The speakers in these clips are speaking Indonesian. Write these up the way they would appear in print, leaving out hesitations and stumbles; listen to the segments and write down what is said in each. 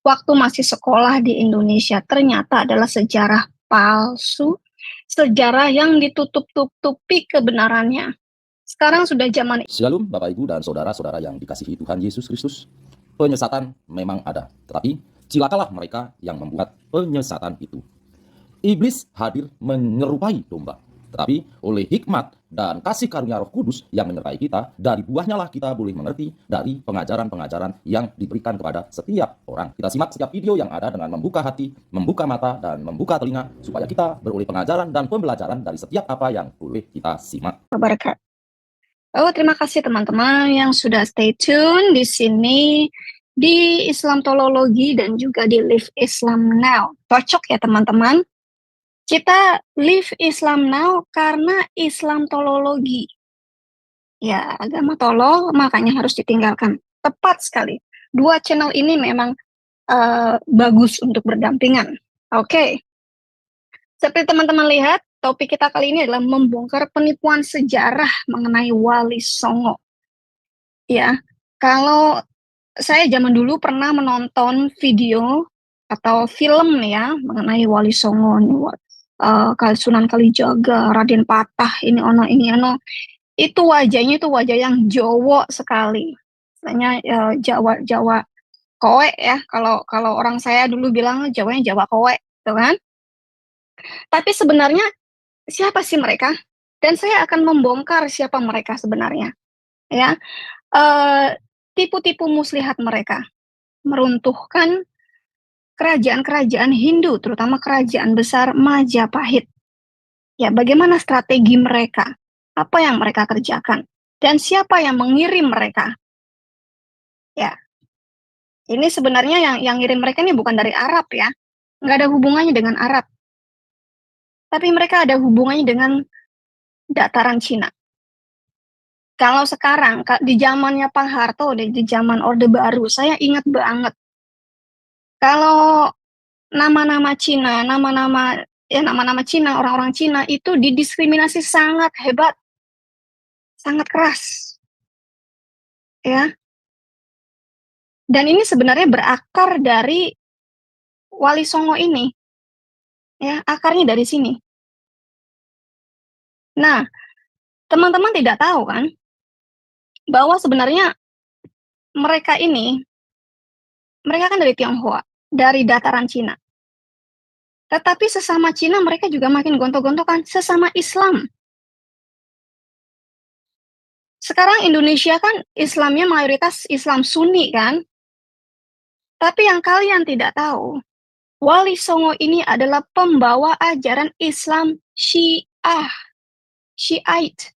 waktu masih sekolah di Indonesia ternyata adalah sejarah palsu, sejarah yang ditutup-tutupi kebenarannya. Sekarang sudah zaman. Shalom Bapak Ibu dan Saudara-saudara yang dikasihi Tuhan Yesus Kristus. Penyesatan memang ada, tetapi cilakalah mereka yang membuat penyesatan itu. Iblis hadir menyerupai domba, tetapi oleh hikmat dan kasih karunia Roh Kudus yang menyertai kita, dari buahnya lah kita boleh mengerti dari pengajaran-pengajaran yang diberikan kepada setiap orang. Kita simak setiap video yang ada dengan membuka hati, membuka mata, dan membuka telinga, supaya kita beroleh pengajaran dan pembelajaran dari setiap apa yang boleh kita simak. Oh, terima kasih teman-teman yang sudah stay tune di sini di Islam Tolologi dan juga di Live Islam Now. Cocok ya teman-teman? Kita Live Islam Now karena Islam Tolologi. Ya, agama tolol makanya harus ditinggalkan. Tepat sekali. Dua channel ini memang bagus untuk berdampingan. Oke. Seperti teman-teman lihat, topik kita kali ini adalah membongkar penipuan sejarah mengenai Wali Songo. Ya, kalau saya zaman dulu pernah menonton video atau film ya mengenai Wali Songo, Sunan Kalijaga, Raden Patah, ini ono. Itu wajahnya itu wajah yang Jawa sekali. Misalnya Jawa kowe ya, kalau orang saya dulu bilang Jawanya Jawa kowe, gitu kan? Tapi sebenarnya siapa sih mereka? Dan saya akan membongkar siapa mereka sebenarnya. Ya, tipu-tipu muslihat mereka meruntuhkan kerajaan-kerajaan Hindu, terutama kerajaan besar Majapahit. Ya, bagaimana strategi mereka? Apa yang mereka kerjakan? Dan siapa yang mengirim mereka? Ya, ini sebenarnya yang ngirim mereka ini bukan dari Arab ya. Nggak ada hubungannya dengan Arab. Tapi mereka ada hubungannya dengan dataran Cina. Kalau sekarang, di zamannya Pak Harto, di zaman Orde Baru, saya ingat banget. Kalau nama-nama Cina, nama-nama Cina, orang-orang Cina itu didiskriminasi sangat hebat, sangat keras. Ya. Dan ini sebenarnya berakar dari Wali Songo ini. Ya, akarnya dari sini. Nah, teman-teman tidak tahu kan bahwa sebenarnya mereka kan dari Tionghoa, dari dataran Cina. Tetapi sesama Cina mereka juga makin gontok-gontokan sesama Islam. Sekarang Indonesia kan Islamnya mayoritas Islam Sunni kan? Tapi yang kalian tidak tahu, Wali Songo ini adalah pembawa ajaran Islam Syiah, Syiite,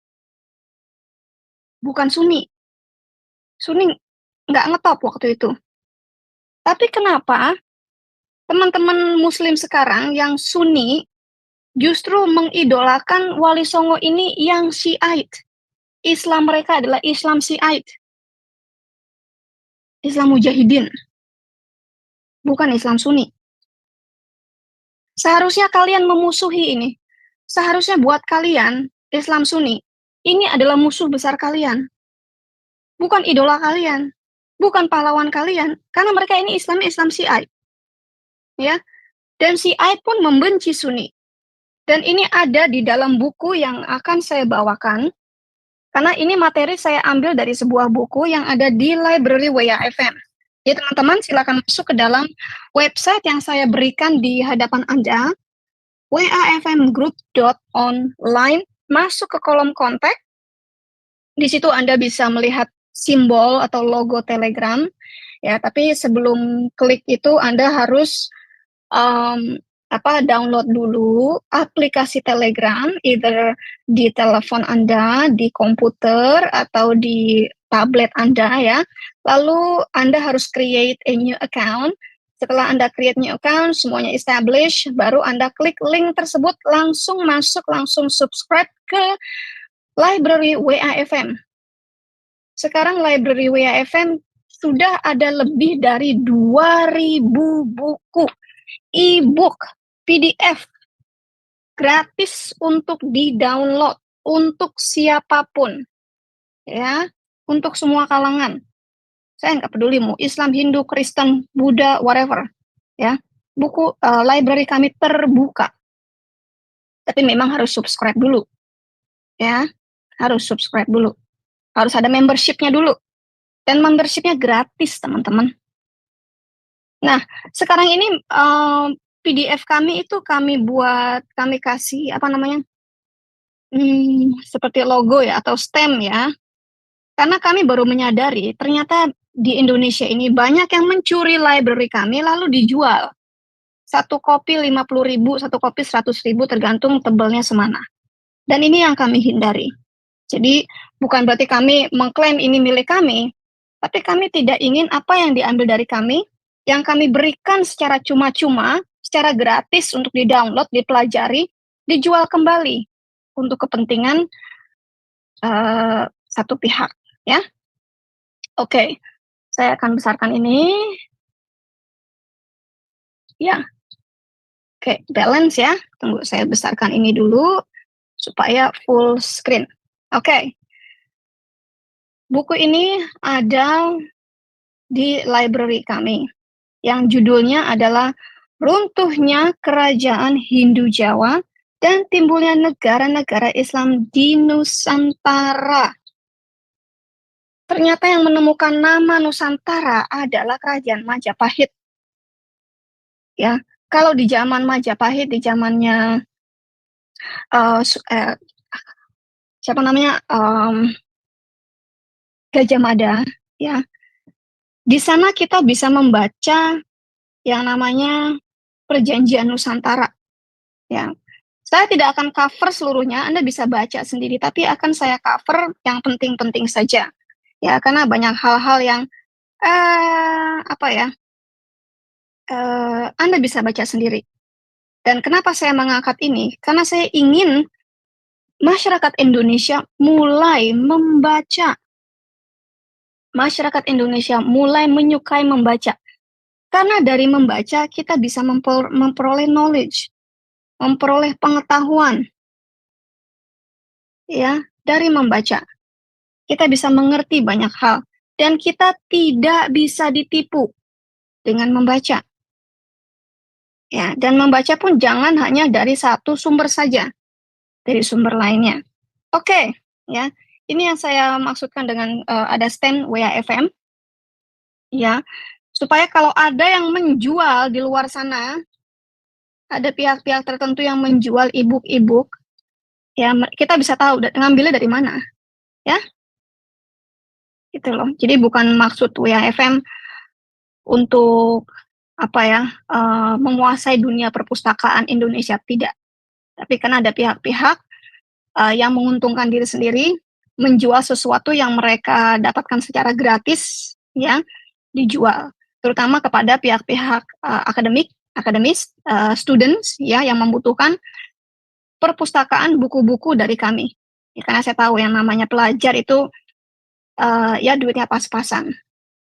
bukan Sunni. Sunni nggak ngetop waktu itu. Tapi kenapa teman-teman Muslim sekarang yang Sunni justru mengidolakan Wali Songo ini yang Syiite? Islam mereka adalah Islam Syiite, Islam Mujahidin, bukan Islam Sunni. Seharusnya kalian memusuhi ini. Seharusnya buat kalian, Islam Sunni, ini adalah musuh besar kalian. Bukan idola kalian. Bukan pahlawan kalian. Karena mereka ini Islamnya Islam Syiite. Ya. Dan Syiite pun membenci Sunni. Dan ini ada di dalam buku yang akan saya bawakan. Karena ini materi saya ambil dari sebuah buku yang ada di library WAFM. Jadi teman-teman silakan masuk ke dalam website yang saya berikan di hadapan Anda, wafmgroup.online, masuk ke kolom kontak. Di situ Anda bisa melihat simbol atau logo Telegram. Ya, tapi sebelum klik itu Anda harus download dulu aplikasi Telegram, either di telepon Anda, di komputer, atau di tablet Anda ya. Lalu Anda harus create a new account. Setelah Anda create new account, semuanya establish, baru Anda klik link tersebut, langsung masuk, langsung subscribe ke library WAFM. Sekarang library WAFM sudah ada lebih dari 2.000 buku, e-book, PDF, gratis untuk di-download, untuk siapapun, ya, untuk semua kalangan. Saya nggak peduli mau Islam, Hindu, Kristen, Buddha, whatever, ya. Buku library kami terbuka. Tapi memang harus subscribe dulu, ya. Harus subscribe dulu. Harus ada membership-nya dulu. Dan membership-nya gratis, teman-teman. Nah, sekarang ini PDF kami itu kami kasih apa namanya? Seperti logo ya atau stem ya. Karena kami baru menyadari ternyata di Indonesia ini banyak yang mencuri library kami lalu dijual. Satu kopi 50.000, satu kopi 100.000 tergantung tebelnya semana. Dan ini yang kami hindari. Jadi bukan berarti kami mengklaim ini milik kami, tapi kami tidak ingin apa yang diambil dari kami, yang kami berikan secara cuma-cuma, secara gratis untuk di-download, dipelajari, dijual kembali untuk kepentingan satu pihak, ya. Oke, saya akan besarkan ini. Ya, oke, balance ya. Tunggu, saya besarkan ini dulu supaya full screen. Oke. Buku ini ada di library kami, yang judulnya adalah Runtuhnya Kerajaan Hindu Jawa dan Timbulnya Negara-Negara Islam di Nusantara. Ternyata yang menemukan nama Nusantara adalah Kerajaan Majapahit. Ya, kalau di zaman Majapahit, di zamannya siapa namanya Gajah Mada, ya. Di sana kita bisa membaca yang namanya Perjanjian Nusantara. Ya, saya tidak akan cover seluruhnya, Anda bisa baca sendiri, tapi akan saya cover yang penting-penting saja. Ya, karena banyak hal-hal yang Anda bisa baca sendiri. Dan kenapa saya mengangkat ini? Karena saya ingin masyarakat Indonesia mulai membaca. Masyarakat Indonesia mulai menyukai membaca. Karena dari membaca kita bisa memperoleh knowledge, memperoleh pengetahuan. Ya, dari membaca. Kita bisa mengerti banyak hal. Dan kita tidak bisa ditipu dengan membaca. Ya, dan membaca pun jangan hanya dari satu sumber saja. Dari sumber lainnya. Oke, ya. Ini yang saya maksudkan dengan ada stand WAFM. Ya, supaya kalau ada yang menjual di luar sana, ada pihak-pihak tertentu yang menjual e-book, ya kita bisa tahu ngambilnya dari mana, ya. Gitu loh. Jadi bukan maksud WAFM untuk menguasai dunia perpustakaan Indonesia, tidak. Tapi karena ada pihak-pihak yang menguntungkan diri sendiri, menjual sesuatu yang mereka dapatkan secara gratis, ya, dijual. Terutama kepada pihak-pihak akademis, students, ya, yang membutuhkan perpustakaan buku-buku dari kami. Ya, karena saya tahu yang namanya pelajar itu, ya duitnya pas-pasan.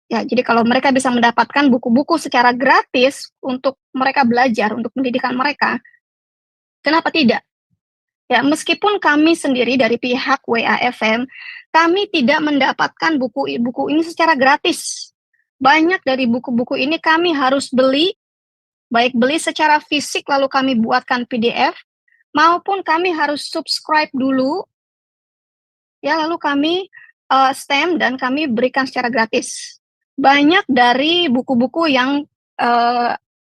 Ya, jadi kalau mereka bisa mendapatkan buku-buku secara gratis untuk mereka belajar, untuk pendidikan mereka, kenapa tidak? Ya, meskipun kami sendiri dari pihak WAFM, kami tidak mendapatkan buku-buku ini secara gratis. Banyak dari buku-buku ini kami harus beli, baik beli secara fisik lalu kami buatkan PDF, maupun kami harus subscribe dulu, ya, lalu kami stem dan kami berikan secara gratis. Banyak dari buku-buku yang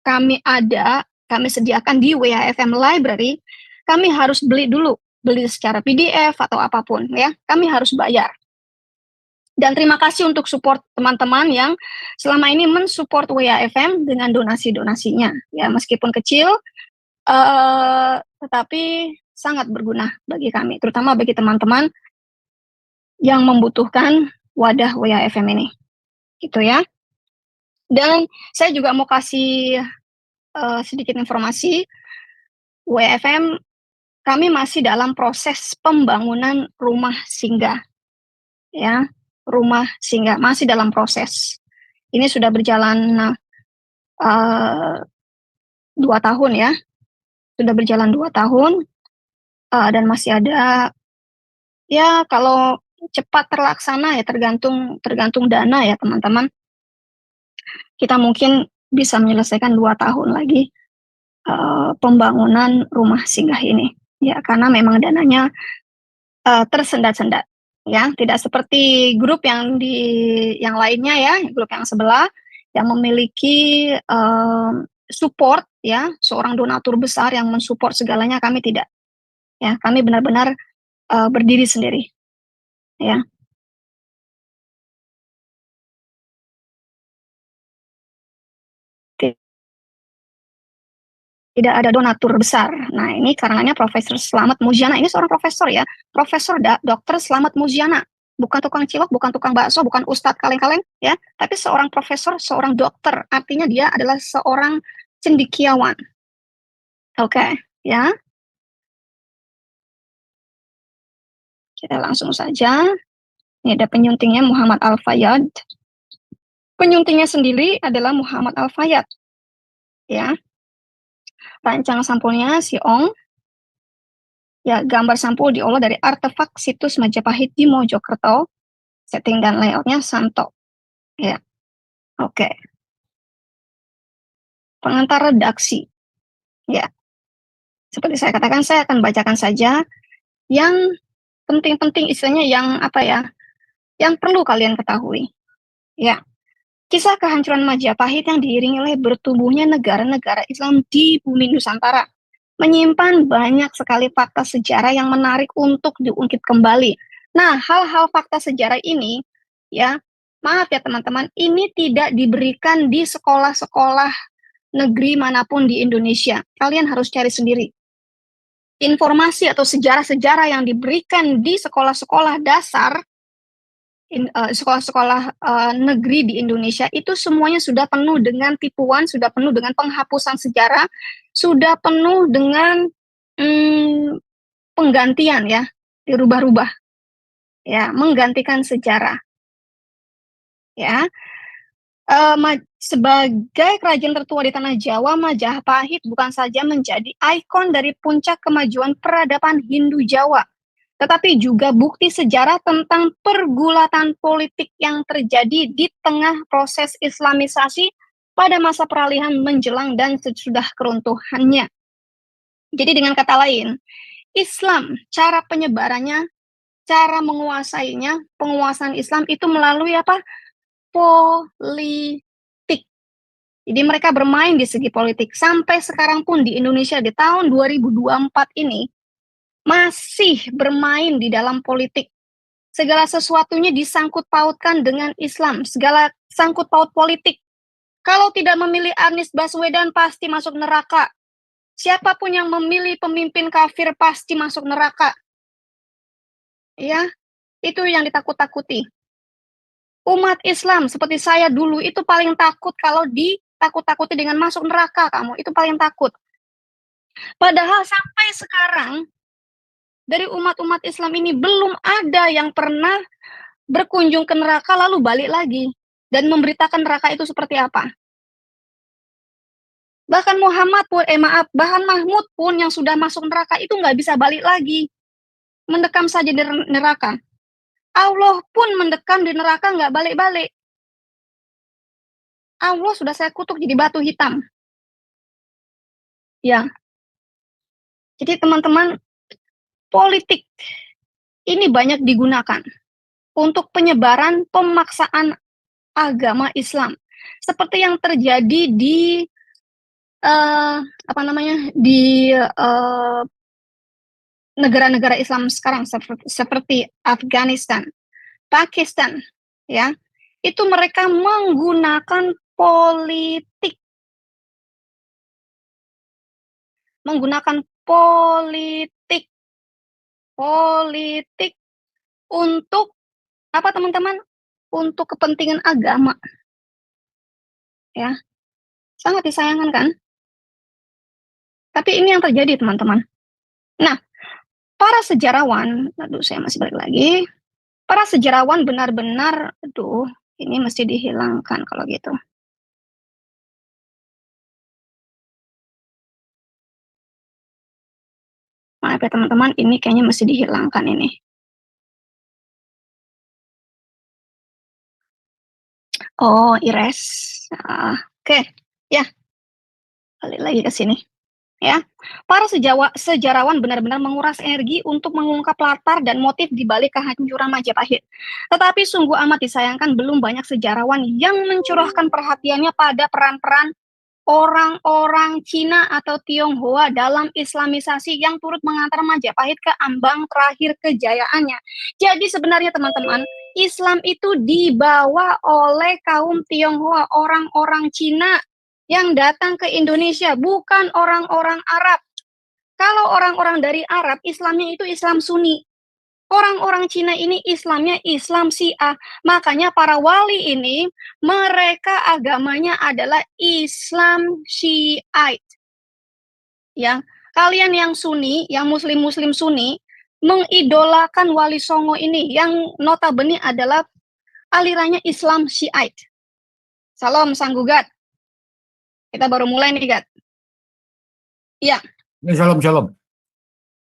kami sediakan di WAFM Library, kami harus beli dulu, beli secara PDF atau apapun, ya. Kami harus bayar. Dan terima kasih untuk support teman-teman yang selama ini mensupport WAFM dengan donasi-donasinya, ya, meskipun kecil, tetapi sangat berguna bagi kami, terutama bagi teman-teman yang membutuhkan wadah WAFM ini, gitu ya. Dan saya juga mau kasih sedikit informasi, WAFM kami masih dalam proses pembangunan rumah singgah, ya, rumah singgah masih dalam proses. Ini sudah berjalan 2 tahun, ya, sudah berjalan 2 tahun, dan masih ada, ya, kalau cepat terlaksana ya, tergantung dana ya teman-teman. Kita mungkin bisa menyelesaikan 2 tahun lagi pembangunan rumah singgah ini. Ya, karena memang dananya tersendat-sendat. Ya, tidak seperti grup yang lainnya ya, grup yang sebelah yang memiliki support ya, seorang donatur besar yang mensupport segalanya. Kami tidak. Ya, kami benar-benar berdiri sendiri. Ya. Tidak ada donatur besar. Nah, ini karangannya Profesor Slamet Muljana. Ini seorang profesor ya, Profesor Dokter Slamet Muljana. Bukan tukang cilok, bukan tukang bakso, bukan ustadz kaleng-kaleng ya, tapi seorang profesor, seorang dokter. Artinya dia adalah seorang cendekiawan. Oke, ya. Kita langsung saja. Ini ada penyuntingnya Muhammad Al-Fayyad. Penyuntingnya sendiri adalah Muhammad Al-Fayyad. Ya. Rancang sampulnya si Ong. Ya, gambar sampul diolah dari artefak situs Majapahit di Mojokerto. Setting dan layoutnya Santo. Ya, oke. Pengantar redaksi. Ya, seperti saya katakan, saya akan bacakan saja yang penting-penting, istilahnya yang apa ya, yang perlu kalian ketahui. Ya, kisah kehancuran Majapahit yang diiringi oleh bertumbuhnya negara-negara Islam di bumi Nusantara menyimpan banyak sekali fakta sejarah yang menarik untuk diungkit kembali. Nah, hal-hal fakta sejarah ini, ya, maaf ya teman-teman, ini tidak diberikan di sekolah-sekolah negeri manapun di Indonesia. Kalian harus cari sendiri. Informasi atau sejarah-sejarah yang diberikan di sekolah-sekolah dasar, sekolah-sekolah negeri di Indonesia itu semuanya sudah penuh dengan tipuan, sudah penuh dengan penghapusan sejarah, sudah penuh dengan penggantian ya, dirubah-rubah ya, menggantikan sejarah ya. Sebagai kerajaan tertua di tanah Jawa, Majapahit bukan saja menjadi ikon dari puncak kemajuan peradaban Hindu Jawa, tetapi juga bukti sejarah tentang pergulatan politik yang terjadi di tengah proses Islamisasi pada masa peralihan menjelang dan sesudah keruntuhannya. Jadi dengan kata lain, Islam, cara penyebarannya, cara menguasainya, penguasaan Islam itu melalui apa? Politik. Jadi mereka bermain di segi politik. Sampai sekarang pun di Indonesia di tahun 2024 ini masih bermain di dalam politik. Segala sesuatunya disangkut pautkan dengan Islam. Segala sangkut paut politik. Kalau tidak memilih Anies Baswedan pasti masuk neraka. Siapapun yang memilih pemimpin kafir pasti masuk neraka. Ya, itu yang ditakut-takuti. Umat Islam seperti saya dulu itu paling takut kalau ditakut-takuti dengan masuk neraka kamu. Itu paling takut. Padahal sampai sekarang dari umat-umat Islam ini belum ada yang pernah berkunjung ke neraka lalu balik lagi dan memberitakan neraka itu seperti apa. Bahkan bahkan Mahmud pun yang sudah masuk neraka itu nggak bisa balik lagi. Mendekam saja di neraka. Allah pun mendekam di neraka nggak balik-balik. Allah sudah saya kutuk jadi batu hitam. Ya. Jadi teman-teman, politik ini banyak digunakan untuk penyebaran pemaksaan agama Islam. Seperti yang terjadi di negara-negara Islam sekarang seperti Afghanistan, Pakistan, ya, itu mereka menggunakan politik, politik untuk apa teman-teman? Untuk kepentingan agama, ya, sangat disayangkan kan? Tapi ini yang terjadi teman-teman. Nah, para sejarawan, aduh saya masih balik lagi. Para sejarawan benar-benar, aduh, ini mesti dihilangkan kalau gitu. Maaf ya teman-teman, ini kayaknya mesti dihilangkan ini. Oh, Ires. Oke. Ya, balik lagi ke sini. Ya, para sejarawan benar-benar menguras energi untuk mengungkap latar dan motif di balik kehancuran Majapahit. Tetapi sungguh amat disayangkan belum banyak sejarawan yang mencurahkan perhatiannya pada peran-peran orang-orang Cina atau Tionghoa dalam Islamisasi yang turut mengantar Majapahit ke ambang terakhir kejayaannya. Jadi sebenarnya teman-teman, Islam itu dibawa oleh kaum Tionghoa, orang-orang Cina yang datang ke Indonesia, bukan orang-orang Arab. Kalau orang-orang dari Arab, Islamnya itu Islam Sunni. Orang-orang Cina ini Islamnya Islam Syiah. Makanya para wali ini, mereka agamanya adalah Islam Syiite. Ya, kalian yang Sunni, yang Muslim-Muslim Sunni, mengidolakan Wali Songo ini, yang notabene adalah alirannya Islam Syiite. Salam, Sang Gugat. Kita baru mulai nih, Gat. Iya. Shalom, shalom.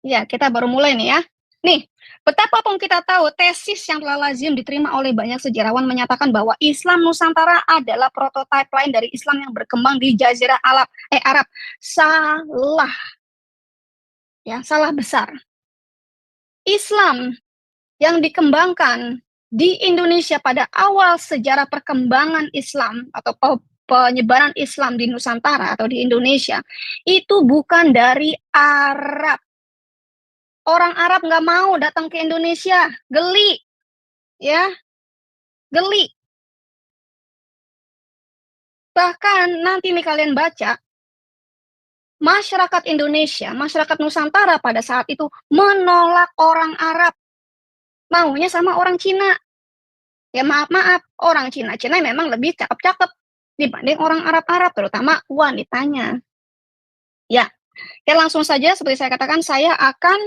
Ya, kita baru mulai nih ya. Nih, betapapun kita tahu tesis yang telah lazim diterima oleh banyak sejarawan menyatakan bahwa Islam Nusantara adalah prototipe lain dari Islam yang berkembang di Jazirah Arab. Salah. Ya, salah besar. Islam yang dikembangkan di Indonesia pada awal sejarah perkembangan Islam atau penyebaran Islam di Nusantara atau di Indonesia itu bukan dari Arab. Orang Arab nggak mau datang ke Indonesia, geli, ya, geli. Bahkan nanti nih kalian baca, masyarakat Indonesia, masyarakat Nusantara pada saat itu menolak orang Arab, maunya sama orang Cina. Ya maaf, orang Cina memang lebih cakep-cakep dibanding orang Arab-Arab, terutama wanitanya. Ya, langsung saja seperti saya katakan, saya akan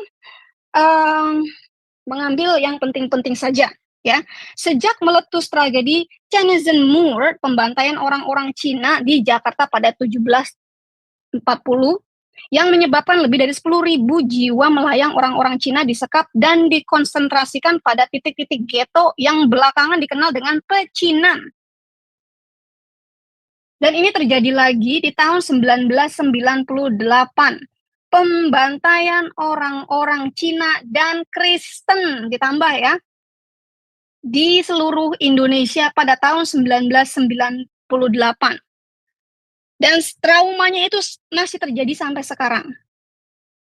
mengambil yang penting-penting saja. Ya, sejak meletus tragedi Tiananmen, pembantaian orang-orang Cina di Jakarta pada 1740 yang menyebabkan lebih dari 10.000 jiwa melayang orang-orang Cina disekap dan dikonsentrasikan pada titik-titik ghetto yang belakangan dikenal dengan pecinan. Dan ini terjadi lagi di tahun 1998. Pembantaian orang-orang Cina dan Kristen ditambah ya di seluruh Indonesia pada tahun 1998. Dan traumanya itu masih terjadi sampai sekarang.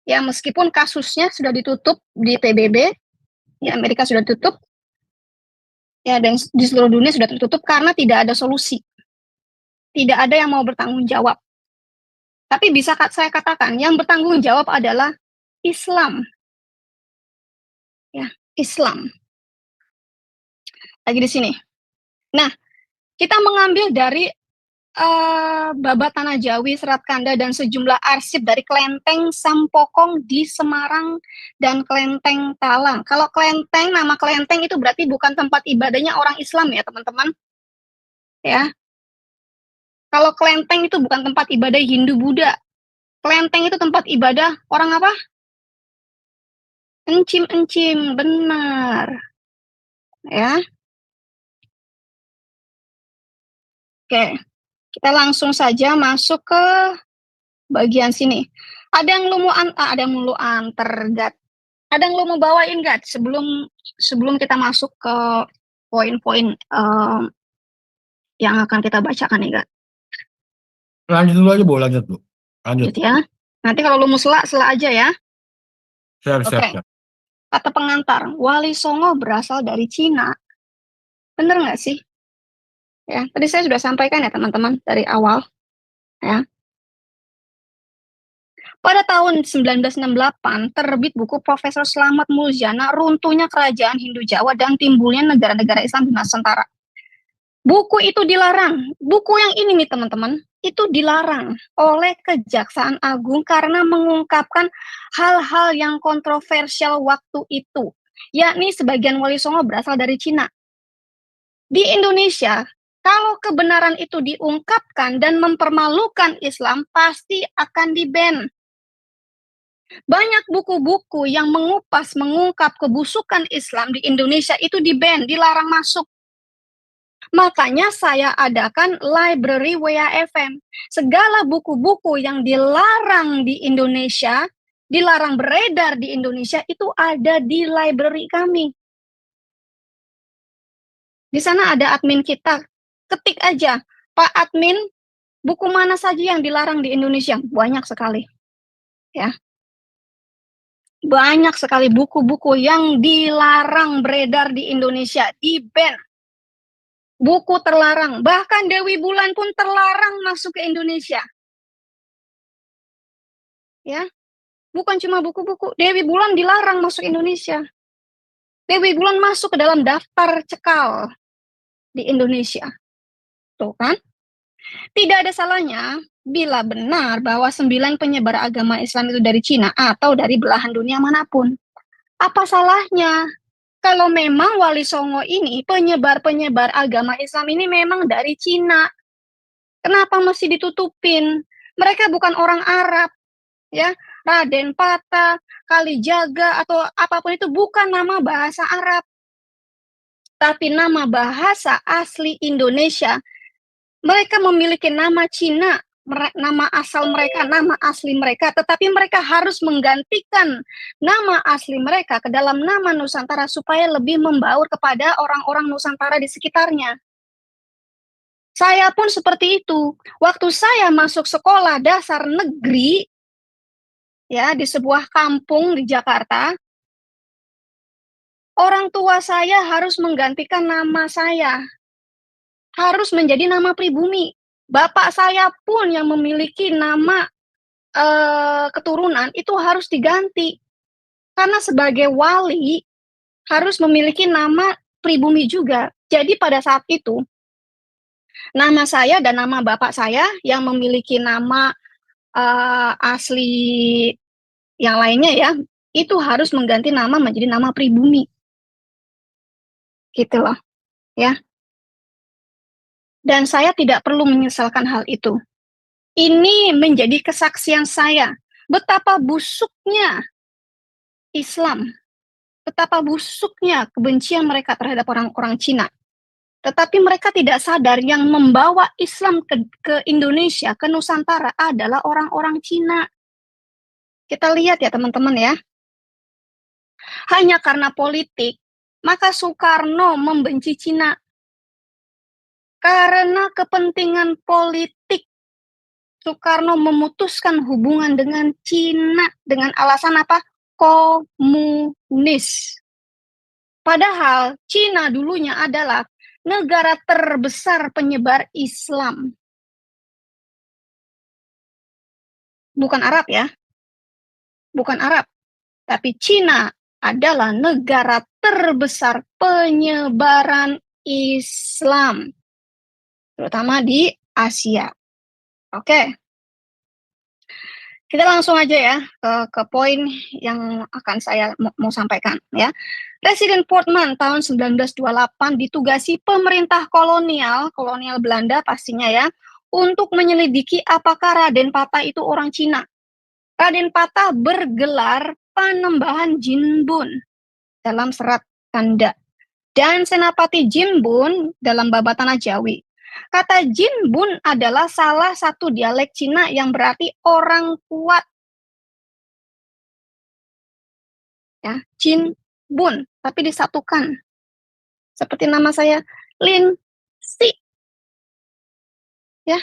Ya, meskipun kasusnya sudah ditutup di PBB, ya Amerika sudah tutup, ya dan di seluruh dunia sudah tertutup karena tidak ada solusi. Tidak ada yang mau bertanggung jawab. Tapi bisa saya katakan, yang bertanggung jawab adalah Islam. Ya, Islam. Lagi di sini. Nah, kita mengambil dari Babat Tanah Jawi, Serat Kanda, dan sejumlah arsip dari Klenteng Sampokong di Semarang dan Klenteng Talang. Kalau Klenteng, nama Klenteng itu berarti bukan tempat ibadahnya orang Islam ya, teman-teman. Ya. Kalau Klenteng itu bukan tempat ibadah Hindu-Buddha. Klenteng itu tempat ibadah orang apa? Encim-encim, benar. Ya. Oke. Kita langsung saja masuk ke bagian sini. Ada yang lu mau antar, Gat? Ada yang lu mau bawain, Gat? Sebelum kita masuk ke poin-poin yang akan kita bacakan nih, Gat. Lanjut dulu aja, Bu. Lanjut ya. Nanti kalau lu mau sela aja ya. Siap. Kata pengantar, Wali Songo berasal dari Cina. Bener nggak sih? Ya, tadi saya sudah sampaikan ya teman-teman dari awal. Ya. Pada tahun 1968 terbit buku Profesor Slamet Muljana, Runtuhnya Kerajaan Hindu Jawa dan Timbulnya Negara-Negara Islam di Nusantara. Buku itu dilarang. Buku yang ini nih teman-teman, itu dilarang oleh Kejaksaan Agung karena mengungkapkan hal-hal yang kontroversial waktu itu. Yakni sebagian Wali Songo berasal dari Cina. Di Indonesia, kalau kebenaran itu diungkapkan dan mempermalukan Islam, pasti akan di-ban. Banyak buku-buku yang mengungkap kebusukan Islam di Indonesia itu di-ban, dilarang masuk. Makanya saya adakan library WAFM. Segala buku-buku yang dilarang di Indonesia, dilarang beredar di Indonesia, itu ada di library kami. Di sana ada admin kita. Ketik aja, Pak Admin, buku mana saja yang dilarang di Indonesia? Banyak sekali. Ya. Banyak sekali buku-buku yang dilarang beredar di Indonesia, di-ban. Buku terlarang, bahkan Dewi Bulan pun terlarang masuk ke Indonesia. Ya, bukan cuma buku-buku, Dewi Bulan dilarang masuk Indonesia. Dewi Bulan masuk ke dalam daftar cekal di Indonesia. Tuh kan? Tidak ada salahnya bila benar bahwa 9 penyebar agama Islam itu dari Cina atau dari belahan dunia manapun. Apa salahnya? Kalau memang Wali Songo ini, penyebar-penyebar agama Islam ini memang dari Cina. Kenapa mesti ditutupin? Mereka bukan orang Arab. Ya, Raden Pata, Kalijaga, atau apapun itu bukan nama bahasa Arab. Tapi nama bahasa asli Indonesia. Mereka memiliki nama Cina, nama asal mereka, nama asli mereka, tetapi mereka harus menggantikan nama asli mereka ke dalam nama Nusantara supaya lebih membaur kepada orang-orang Nusantara di sekitarnya. Saya pun seperti itu. Waktu saya masuk sekolah dasar negeri, ya, di sebuah kampung di Jakarta, orang tua saya harus menggantikan nama saya. Harus menjadi nama pribumi. Bapak saya pun yang memiliki nama keturunan itu harus diganti. Karena sebagai wali harus memiliki nama pribumi juga. Jadi pada saat itu, nama saya dan nama bapak saya yang memiliki nama asli yang lainnya ya, itu harus mengganti nama menjadi nama pribumi. Gitu loh, ya. Dan saya tidak perlu menyesalkan hal itu. Ini menjadi kesaksian saya betapa busuknya Islam, betapa busuknya kebencian mereka terhadap orang-orang Cina. Tetapi mereka tidak sadar yang membawa Islam ke Indonesia, ke Nusantara adalah orang-orang Cina. Kita lihat ya teman-teman ya. Hanya karena politik, maka Soekarno membenci Cina. Karena kepentingan politik, Soekarno memutuskan hubungan dengan Cina dengan alasan apa? Komunis. Padahal Cina dulunya adalah negara terbesar penyebar Islam. Bukan Arab ya. Bukan Arab. Tapi Cina adalah negara terbesar penyebaran Islam. Terutama di Asia. Oke. Kita langsung aja ya ke poin yang akan saya mau sampaikan ya. Presiden Portman tahun 1928 ditugasi pemerintah kolonial Belanda pastinya ya, untuk menyelidiki apakah Raden Pata itu orang Cina. Raden Pata bergelar Panembahan Jinbun dalam serat Kanda dan Senapati Jinbun dalam Babatana Jawi. Kata Jinbun adalah salah satu dialek Cina yang berarti orang kuat. Ya, Jinbun, tapi disatukan. Seperti nama saya, Lin Si. Ya.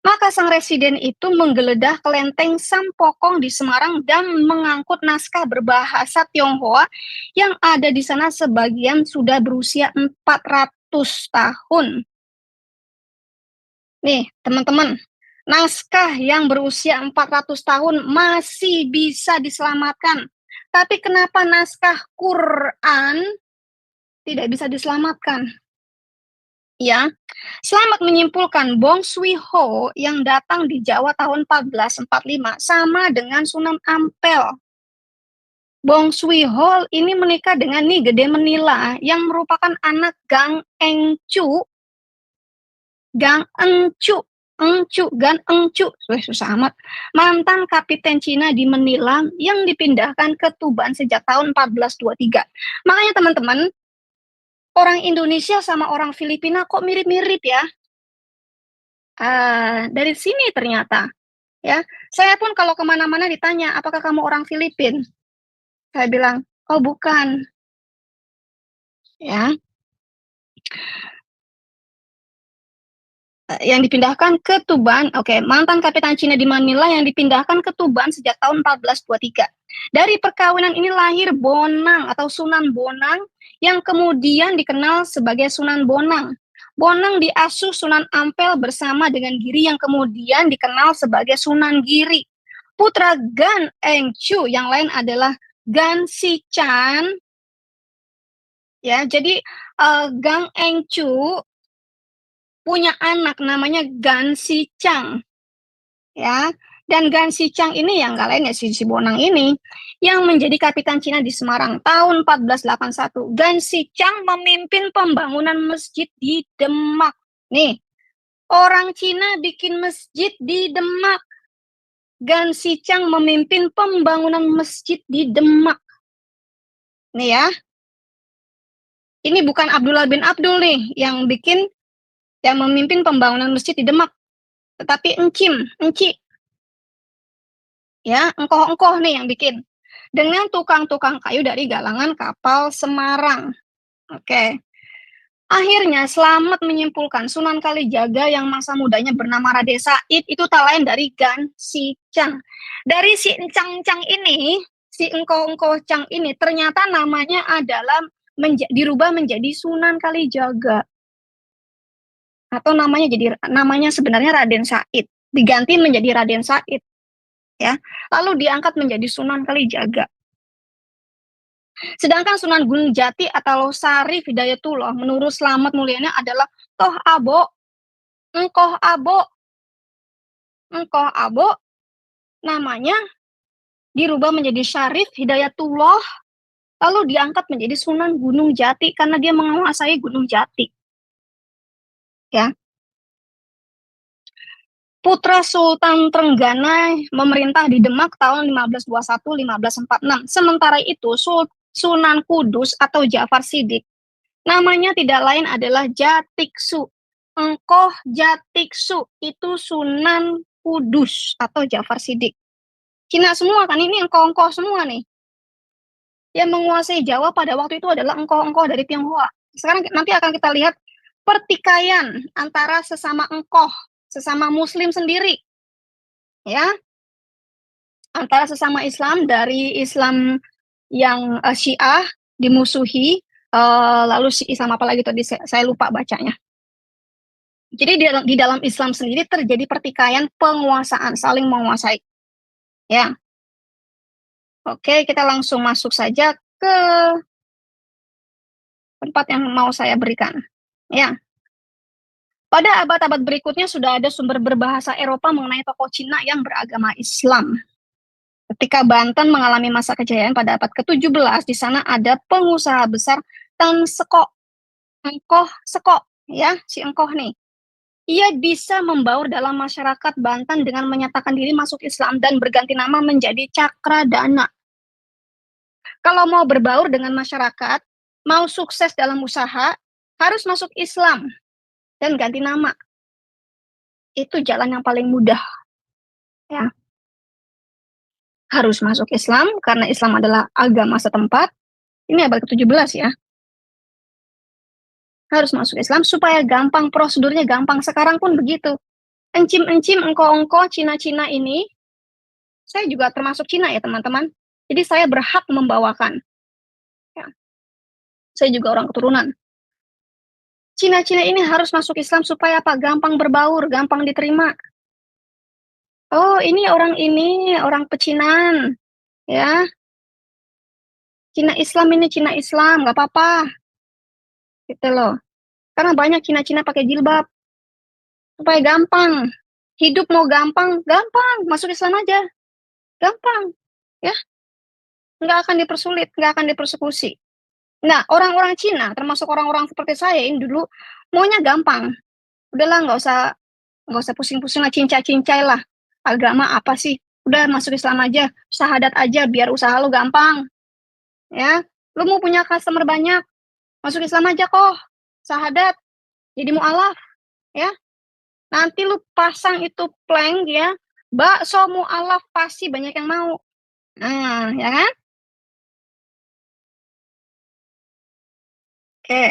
Maka sang residen itu menggeledah kelenteng Sampokong di Semarang dan mengangkut naskah berbahasa Tionghoa yang ada di sana sebagian sudah berusia 400 tahun. Nih, teman-teman, naskah yang berusia 400 tahun masih bisa diselamatkan. Tapi kenapa naskah Quran tidak bisa diselamatkan? Ya, Slamet menyimpulkan Bong Sui Ho yang datang di Jawa tahun 1445 sama dengan Sunan Ampel. Bong Sui Ho ini menikah dengan Ni Gede Menila yang merupakan anak Gang Engcu. Gang Engcu, Gan Engcu, susah amat. Mantan kapiten Cina di Menila yang dipindahkan ke Tuban sejak tahun 1423. Makanya teman-teman, orang Indonesia sama orang Filipina kok mirip-mirip ya? Dari sini ternyata, ya. Saya pun kalau kemana-mana ditanya, apakah kamu orang Filipin? Saya bilang, oh bukan, ya. Yang dipindahkan ke Tuban, oke, mantan kapitan Cina di Manila yang dipindahkan ke Tuban sejak tahun 1423. Dari perkawinan ini lahir Bonang atau Sunan Bonang yang kemudian dikenal sebagai Sunan Bonang. Bonang diasuh Sunan Ampel bersama dengan Giri yang kemudian dikenal sebagai Sunan Giri. Putra Gan Engcu yang lain adalah Gan Sichan. Ya, jadi Gan Engcu punya anak namanya Gan Sicang, ya. Dan Gan Sicang ini yang nggak lain ya si Bonang ini yang menjadi kapitan Cina di Semarang tahun 1481. Gan Sicang memimpin pembangunan masjid di Demak. Nih, orang Cina bikin masjid di Demak. Gan Sicang memimpin pembangunan masjid di Demak. Nih ya. Ini bukan Abdullah bin Abdul nih yang bikin, yang memimpin pembangunan masjid di Demak, tetapi Enci, ya, engkoh nih yang bikin, dengan tukang-tukang kayu dari galangan kapal Semarang. Oke. Akhirnya Slamet menyimpulkan Sunan Kalijaga yang masa mudanya bernama Raden Said itu tak lain dari Gan Sicang. Dari si Encang-Cang ini, si engkoh Cang ini ternyata namanya adalah dirubah menjadi Sunan Kalijaga. Atau namanya sebenarnya Raden Said, diganti menjadi Raden Said, ya. Lalu diangkat menjadi Sunan Kalijaga. Sedangkan Sunan Gunung Jati atau Sarif Hidayatullah menurut Slamet Mulyana adalah Engkoh Abo, namanya dirubah menjadi Syarif Hidayatullah, lalu diangkat menjadi Sunan Gunung Jati karena dia menguasai Gunung Jati. Ya. Putra Sultan Trenggana memerintah di Demak tahun 1521-1546. Sementara itu Sunan Kudus atau Ja'far Siddiq namanya tidak lain adalah Jatiksu. Engkoh Jatiksu itu Sunan Kudus atau Ja'far Siddiq. Cina semua kan, ini engkoh-engkoh semua nih. Yang menguasai Jawa pada waktu itu adalah engkoh-engkoh dari Tionghoa. Sekarang nanti akan kita lihat pertikaian antara sesama engkoh, sesama Muslim sendiri, ya, antara sesama Islam dari Islam yang Syiah dimusuhi, lalu si Islam apa lagi tadi saya lupa bacanya. Jadi di dalam Islam sendiri terjadi pertikaian penguasaan, saling menguasai, ya. Oke, kita langsung masuk saja ke tempat yang mau saya berikan, ya. Pada abad-abad berikutnya sudah ada sumber berbahasa Eropa mengenai tokoh Cina yang beragama Islam. Ketika Banten mengalami masa kejayaan pada abad ke-17, di sana ada pengusaha besar Tan Sekok, Engkoh Sekok, ya, si Engkoh nih. Ia bisa membaur dalam masyarakat Banten dengan menyatakan diri masuk Islam dan berganti nama menjadi Cakradana. Kalau mau berbaur dengan masyarakat, mau sukses dalam usaha, harus masuk Islam dan ganti nama. Itu jalan yang paling mudah, ya. Harus masuk Islam karena Islam adalah agama setempat. Ini abad ke-17 ya. Harus masuk Islam supaya gampang, prosedurnya gampang. Sekarang pun begitu. Encim-encim, engko-engko, Cina-Cina ini, saya juga termasuk Cina ya teman-teman. Jadi saya berhak membawakan. Ya. Saya juga orang keturunan. Cina-Cina ini harus masuk Islam supaya apa? Gampang berbaur, gampang diterima. Oh, ini orang pecinan, ya. Cina Islam, nggak apa-apa. Gitu loh. Karena banyak Cina-Cina pakai jilbab. Supaya gampang. Hidup mau gampang, masuk Islam aja. Gampang, ya. Nggak akan dipersulit, nggak akan dipersekusi. Nah, orang-orang Cina, termasuk orang-orang seperti saya ini dulu, maunya gampang. Udahlah, nggak usah pusing-pusing lah, cincai-cincai lah. Agama apa sih? Udah masuk Islam aja, syahadat aja, biar usaha lu gampang. Ya, lu mau punya customer banyak, masuk Islam aja kok, syahadat, jadi mu'alaf, ya. Nanti lu pasang itu plank ya, bakso mu'alaf pasti banyak yang mau. Nah, ya kan? Oke.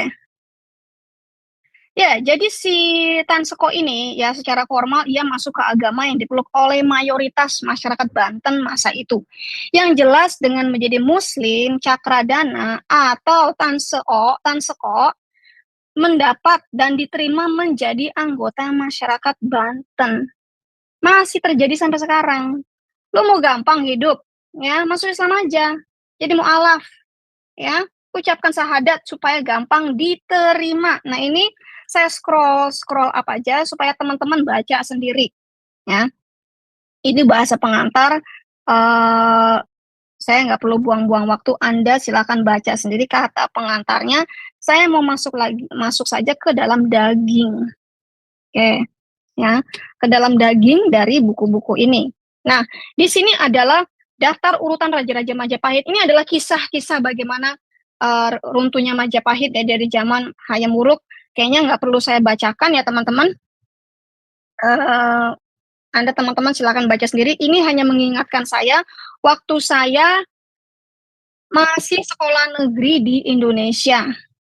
Ya, jadi si Tan Seko ini ya secara formal ia masuk ke agama yang dipeluk oleh mayoritas masyarakat Banten masa itu. Yang jelas dengan menjadi Muslim, Cakradana atau Tan Seko mendapat dan diterima menjadi anggota masyarakat Banten. Masih terjadi sampai sekarang. Lu mau gampang hidup, ya masuk Islam aja. Jadi mu'alaf, ya ucapkan syahadat supaya gampang diterima. Nah ini saya scroll apa aja supaya teman-teman baca sendiri, ya. Ini bahasa pengantar. Saya nggak perlu buang-buang waktu. Anda silakan baca sendiri kata pengantarnya. Saya mau masuk saja ke dalam daging, oke, ya, ke dalam daging dari buku-buku ini. Nah, di sini adalah daftar urutan raja-raja Majapahit. Ini adalah kisah-kisah bagaimana runtuhnya Majapahit ya dari zaman Hayam Wuruk. Kayaknya nggak perlu saya bacakan ya teman-teman. Anda teman-teman silakan baca sendiri. Ini hanya mengingatkan saya waktu saya masih sekolah negeri di Indonesia,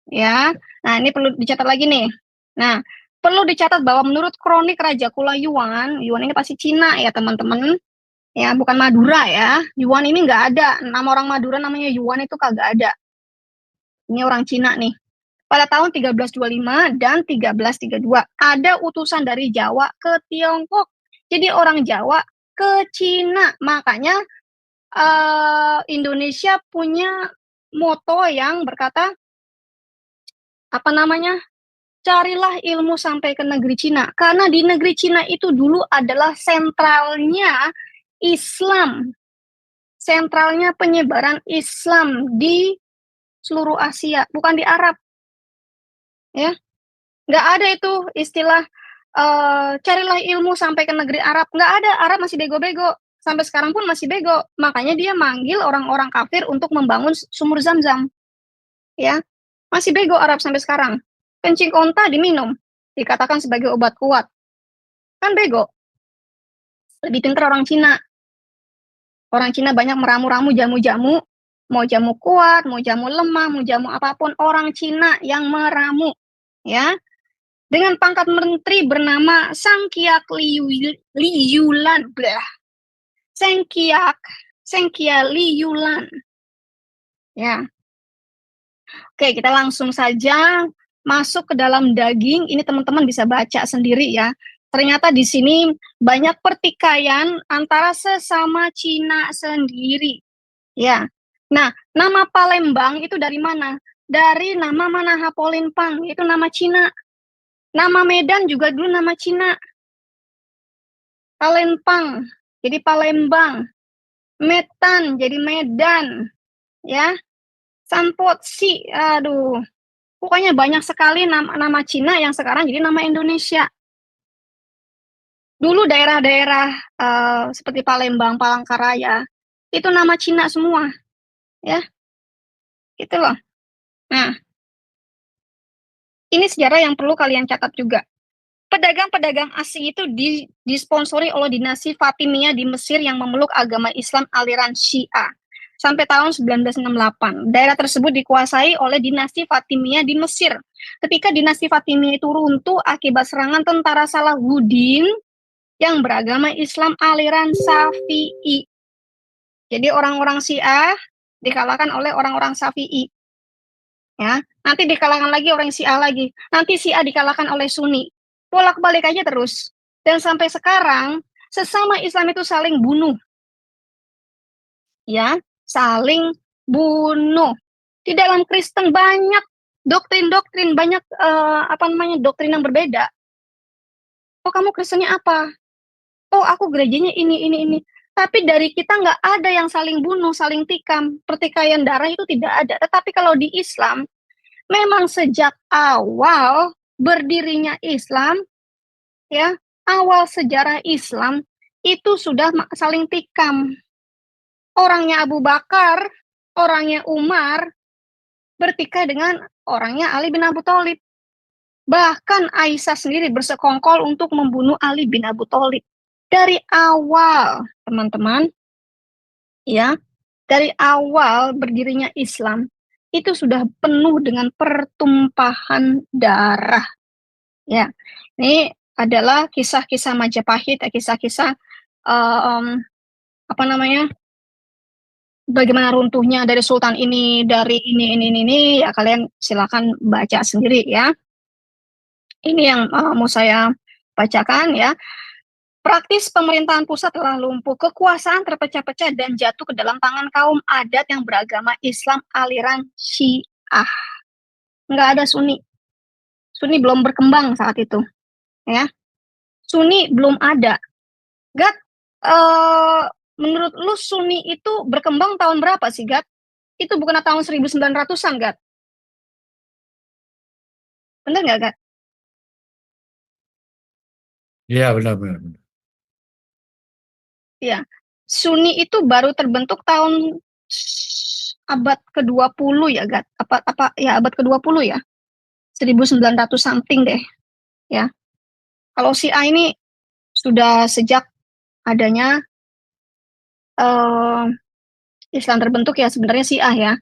ya. Nah, ini perlu dicatat lagi nih. Nah, perlu dicatat bahwa menurut kronik Raja Kula Yuan ini pasti Cina ya teman-teman, ya bukan Madura ya. Yuan ini nggak ada, nama orang Madura namanya Yuan itu kagak ada. Ini orang Cina nih. Pada tahun 1325 dan 1332 ada utusan dari Jawa ke Tiongkok. Jadi orang Jawa ke Cina. Makanya Indonesia punya moto yang berkata apa namanya? Carilah ilmu sampai ke negeri Cina. Karena di negeri Cina itu dulu adalah sentralnya Islam. Sentralnya penyebaran Islam di seluruh Asia, bukan di Arab. Ya, nggak ada itu istilah carilah ilmu sampai ke negeri Arab. Nggak ada, Arab masih bego-bego. Sampai sekarang pun masih bego. Makanya dia manggil orang-orang kafir untuk membangun sumur Zam-Zam. Ya, masih bego Arab sampai sekarang. Kencing onta diminum, dikatakan sebagai obat kuat. Kan bego. Lebih pintar orang Cina. Orang Cina banyak meramu-ramu jamu-jamu. Mau jamu kuat, mau jamu lemah, mau jamu apapun. Orang Cina yang meramu. Ya, dengan pangkat menteri bernama Sangkiak Liyulan. Sengkia Liyulan. Ya. Oke, kita langsung saja masuk ke dalam daging. Ini teman-teman bisa baca sendiri ya. Ternyata di sini banyak pertikaian antara sesama Cina sendiri. Ya. Nah, nama Palembang itu dari mana? Dari nama Manahapolinpang, itu nama Cina. Nama Medan juga dulu nama Cina. Palembang, jadi Palembang. Medan, jadi Medan. Ya. Sampotsi, aduh. Pokoknya banyak sekali nama Cina yang sekarang jadi nama Indonesia. Dulu daerah-daerah seperti Palembang, Palangkaraya, itu nama Cina semua. Ya. Gitu loh. Nah, ini sejarah yang perlu kalian catat juga. Pedagang-pedagang asing itu disponsori oleh dinasti Fatimiyah di Mesir yang memeluk agama Islam aliran Syiah. Sampai tahun 1968, daerah tersebut dikuasai oleh dinasti Fatimiyah di Mesir. Ketika dinasti Fatimiyah itu runtuh akibat serangan tentara Salahuddin yang beragama Islam aliran Syafi'i. Jadi orang-orang Syiah dikalahkan oleh orang-orang Syafi'i. Ya, nanti dikalahkan lagi orang Syiah lagi. Nanti Syiah dikalahkan oleh Sunni. Bolak-balik aja terus. Dan sampai sekarang sesama Islam itu saling bunuh. Ya, saling bunuh. Di dalam Kristen banyak doktrin-doktrin, banyak doktrin yang berbeda. Oh, kamu Kristennya apa? Oh, aku gerejanya ini. Tapi dari kita nggak ada yang saling bunuh, saling tikam. Pertikaian darah itu tidak ada. Tetapi kalau di Islam, memang sejak awal berdirinya Islam, ya, awal sejarah Islam itu sudah saling tikam. Orangnya Abu Bakar, orangnya Umar bertikai dengan orangnya Ali bin Abi Thalib. Bahkan Aisyah sendiri bersekongkol untuk membunuh Ali bin Abi Thalib. Dari awal, teman-teman, ya, dari awal berdirinya Islam, itu sudah penuh dengan pertumpahan darah. Ya, ini adalah kisah-kisah Majapahit, kisah-kisah apa namanya, bagaimana runtuhnya dari Sultan ini, dari ini, ya kalian silakan baca sendiri ya. Ini yang mau saya bacakan ya. Praktis pemerintahan pusat telah lumpuh, kekuasaan terpecah-pecah dan jatuh ke dalam tangan kaum adat yang beragama Islam aliran Syiah. Nggak ada Sunni. Sunni belum berkembang saat itu. Ya. Sunni belum ada. Gat, menurut lu Sunni itu berkembang tahun berapa sih, Gat? Itu bukan tahun 1900-an, Gat? Bener nggak, Gat? Iya, benar. Ya, Sunni itu baru terbentuk tahun abad ke-20 ya, Gat? Apa ya, abad ke-20 ya? 1900 something deh, ya. Kalau Syiah ini sudah sejak adanya Islam terbentuk ya sebenarnya Syiah ya.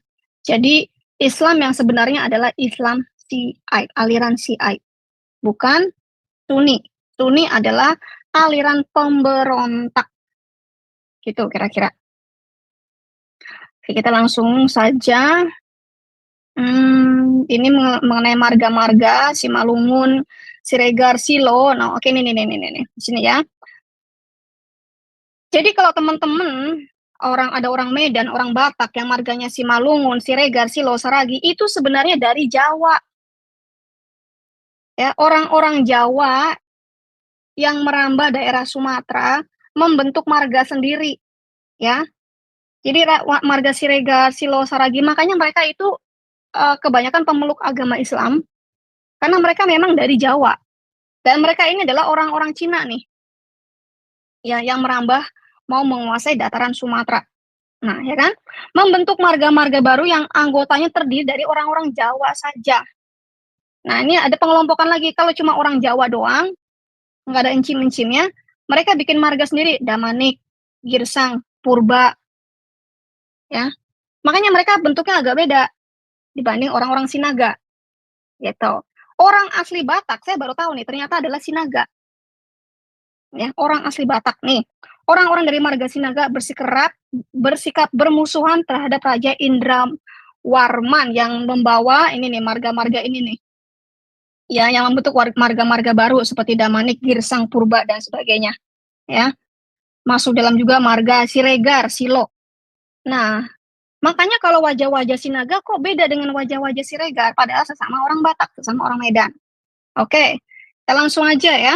Jadi Islam yang sebenarnya adalah Islam Syiah, aliran Syiah, bukan Sunni. Sunni adalah aliran pemberontak, gitu kira-kira. Oke, kita langsung saja. Ini mengenai marga-marga, Simalungun, Siregar, Silo. Nah, oke, ini. Di sini ya. Jadi kalau teman-teman ada orang Medan, orang Batak yang marganya Simalungun, Siregar, Silo, Saragi itu sebenarnya dari Jawa. Ya, orang-orang Jawa yang merambah daerah Sumatera membentuk marga sendiri, ya. Jadi marga Siregar, Silo, Saragi, makanya mereka itu kebanyakan pemeluk agama Islam karena mereka memang dari Jawa dan mereka ini adalah orang-orang Cina nih, ya, yang merambah mau menguasai dataran Sumatera. Nah, ya kan, membentuk marga-marga baru yang anggotanya terdiri dari orang-orang Jawa saja. Nah, ini ada pengelompokan lagi. Kalau cuma orang Jawa doang, nggak ada encim-encimnya, mereka bikin marga sendiri, Damanik, Girsang, Purba, ya. Makanya mereka bentuknya agak beda dibanding orang-orang Sinaga, gitu. Orang asli Batak, saya baru tahu nih, ternyata adalah Sinaga. Ya, orang asli Batak nih. Orang-orang dari marga Sinaga bersikap bermusuhan terhadap Raja Indra Warman yang membawa ini nih marga-marga ini nih. Ya, yang membentuk marga-marga baru seperti Damanik, Girsang, Purba dan sebagainya. Ya. Masuk dalam juga marga Siregar, Silo. Nah, makanya kalau wajah-wajah Sinaga kok beda dengan wajah-wajah Siregar, padahal sesama orang Batak, sesama orang Medan. Oke, kita langsung aja ya.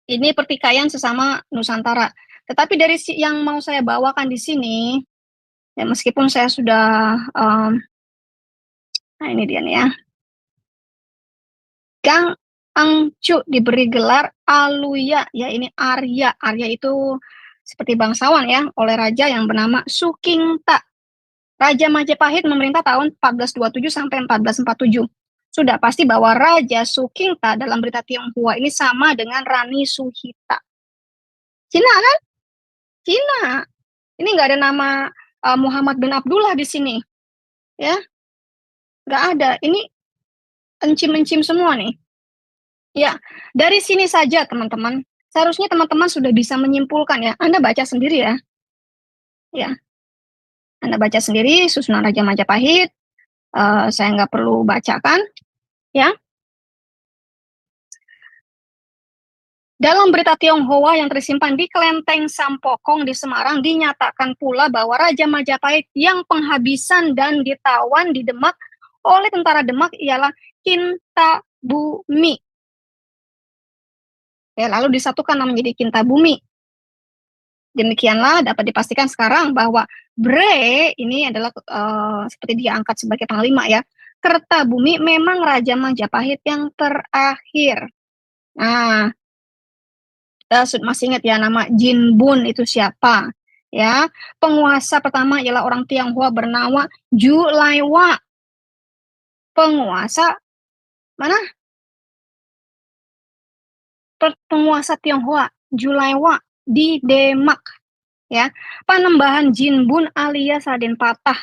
Ini pertikaian sesama Nusantara. Tetapi dari yang mau saya bawakan di sini, ya meskipun saya sudah, nah ini dia nih ya. Gang Angcu diberi gelar Aluya, ya ini Arya. Arya itu seperti bangsawan ya, oleh raja yang bernama Sukingta. Raja Majapahit memerintah tahun 1427 sampai 1447. Sudah pasti bahwa Raja Sukingta dalam berita Tionghoa ini sama dengan Rani Suhita. Cina kan? Cina. Ini nggak ada nama Muhammad bin Abdullah di sini. Ya. Nggak ada. Ini encim-encim semua nih. Ya, dari sini saja teman-teman. Seharusnya teman-teman sudah bisa menyimpulkan ya. Anda baca sendiri ya. Ya. Anda baca sendiri susunan Raja Majapahit. Saya nggak perlu bacakan. Ya. Dalam berita Tionghoa yang tersimpan di Kelenteng Sampokong di Semarang dinyatakan pula bahwa Raja Majapahit yang penghabisan dan ditawan di Demak oleh tentara Demak ialah Kintabumi. Ya, lalu disatukan menjadi Kintabumi. Demikianlah dapat dipastikan sekarang bahwa Bre ini adalah seperti dia angkat sebagai panglima ya. Kertabumi memang Raja Majapahit yang terakhir. Nah, masih ingat ya nama Jinbun itu siapa? Ya, penguasa pertama ialah orang Tionghoa bernama Julaiwa. penguasa mana? Penguasa Tionghoa, Julaiwa di Demak, ya. Panembahan Jinbun alias Raden Patah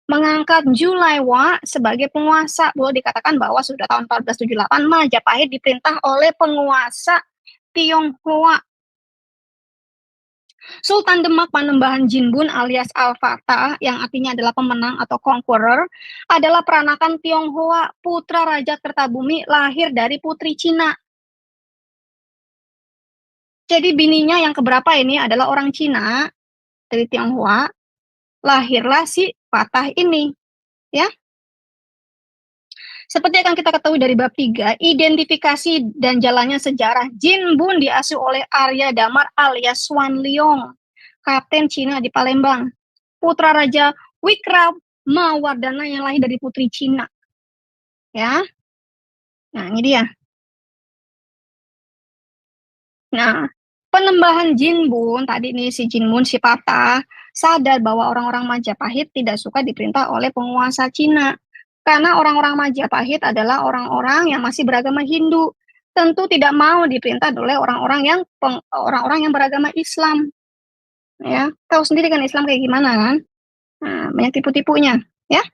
mengangkat Julaiwa sebagai penguasa. Boleh dikatakan bahwa sudah tahun 1478 Majapahit diperintah oleh penguasa Tionghoa. Sultan Demak Panembahan Jinbun alias Al-Fatah, yang artinya adalah pemenang atau conqueror, adalah peranakan Tionghoa, putra Raja Kertabumi, lahir dari putri Cina. Jadi bininya yang keberapa ini adalah orang Cina dari Tionghoa, lahirlah si Patah ini, ya. Seperti akan kita ketahui dari bab 3, identifikasi dan jalannya sejarah, Jinbun diasuh oleh Arya Damar alias Swan Leong, kapten Cina di Palembang, putra Raja Wikramawardhana yang lahir dari putri Cina, ya. Nah, ini dia. Nah, Penembahan Jinbun, tadi nih si Jinbun, si Patah, sadar bahwa orang-orang Majapahit tidak suka diperintah oleh penguasa Cina. Karena orang-orang Majapahit adalah orang-orang yang masih beragama Hindu. Tentu tidak mau diperintah oleh orang-orang yang beragama Islam. Ya, tahu sendiri kan Islam kayak gimana kan? Nah, banyak tipu-tipunya, ya.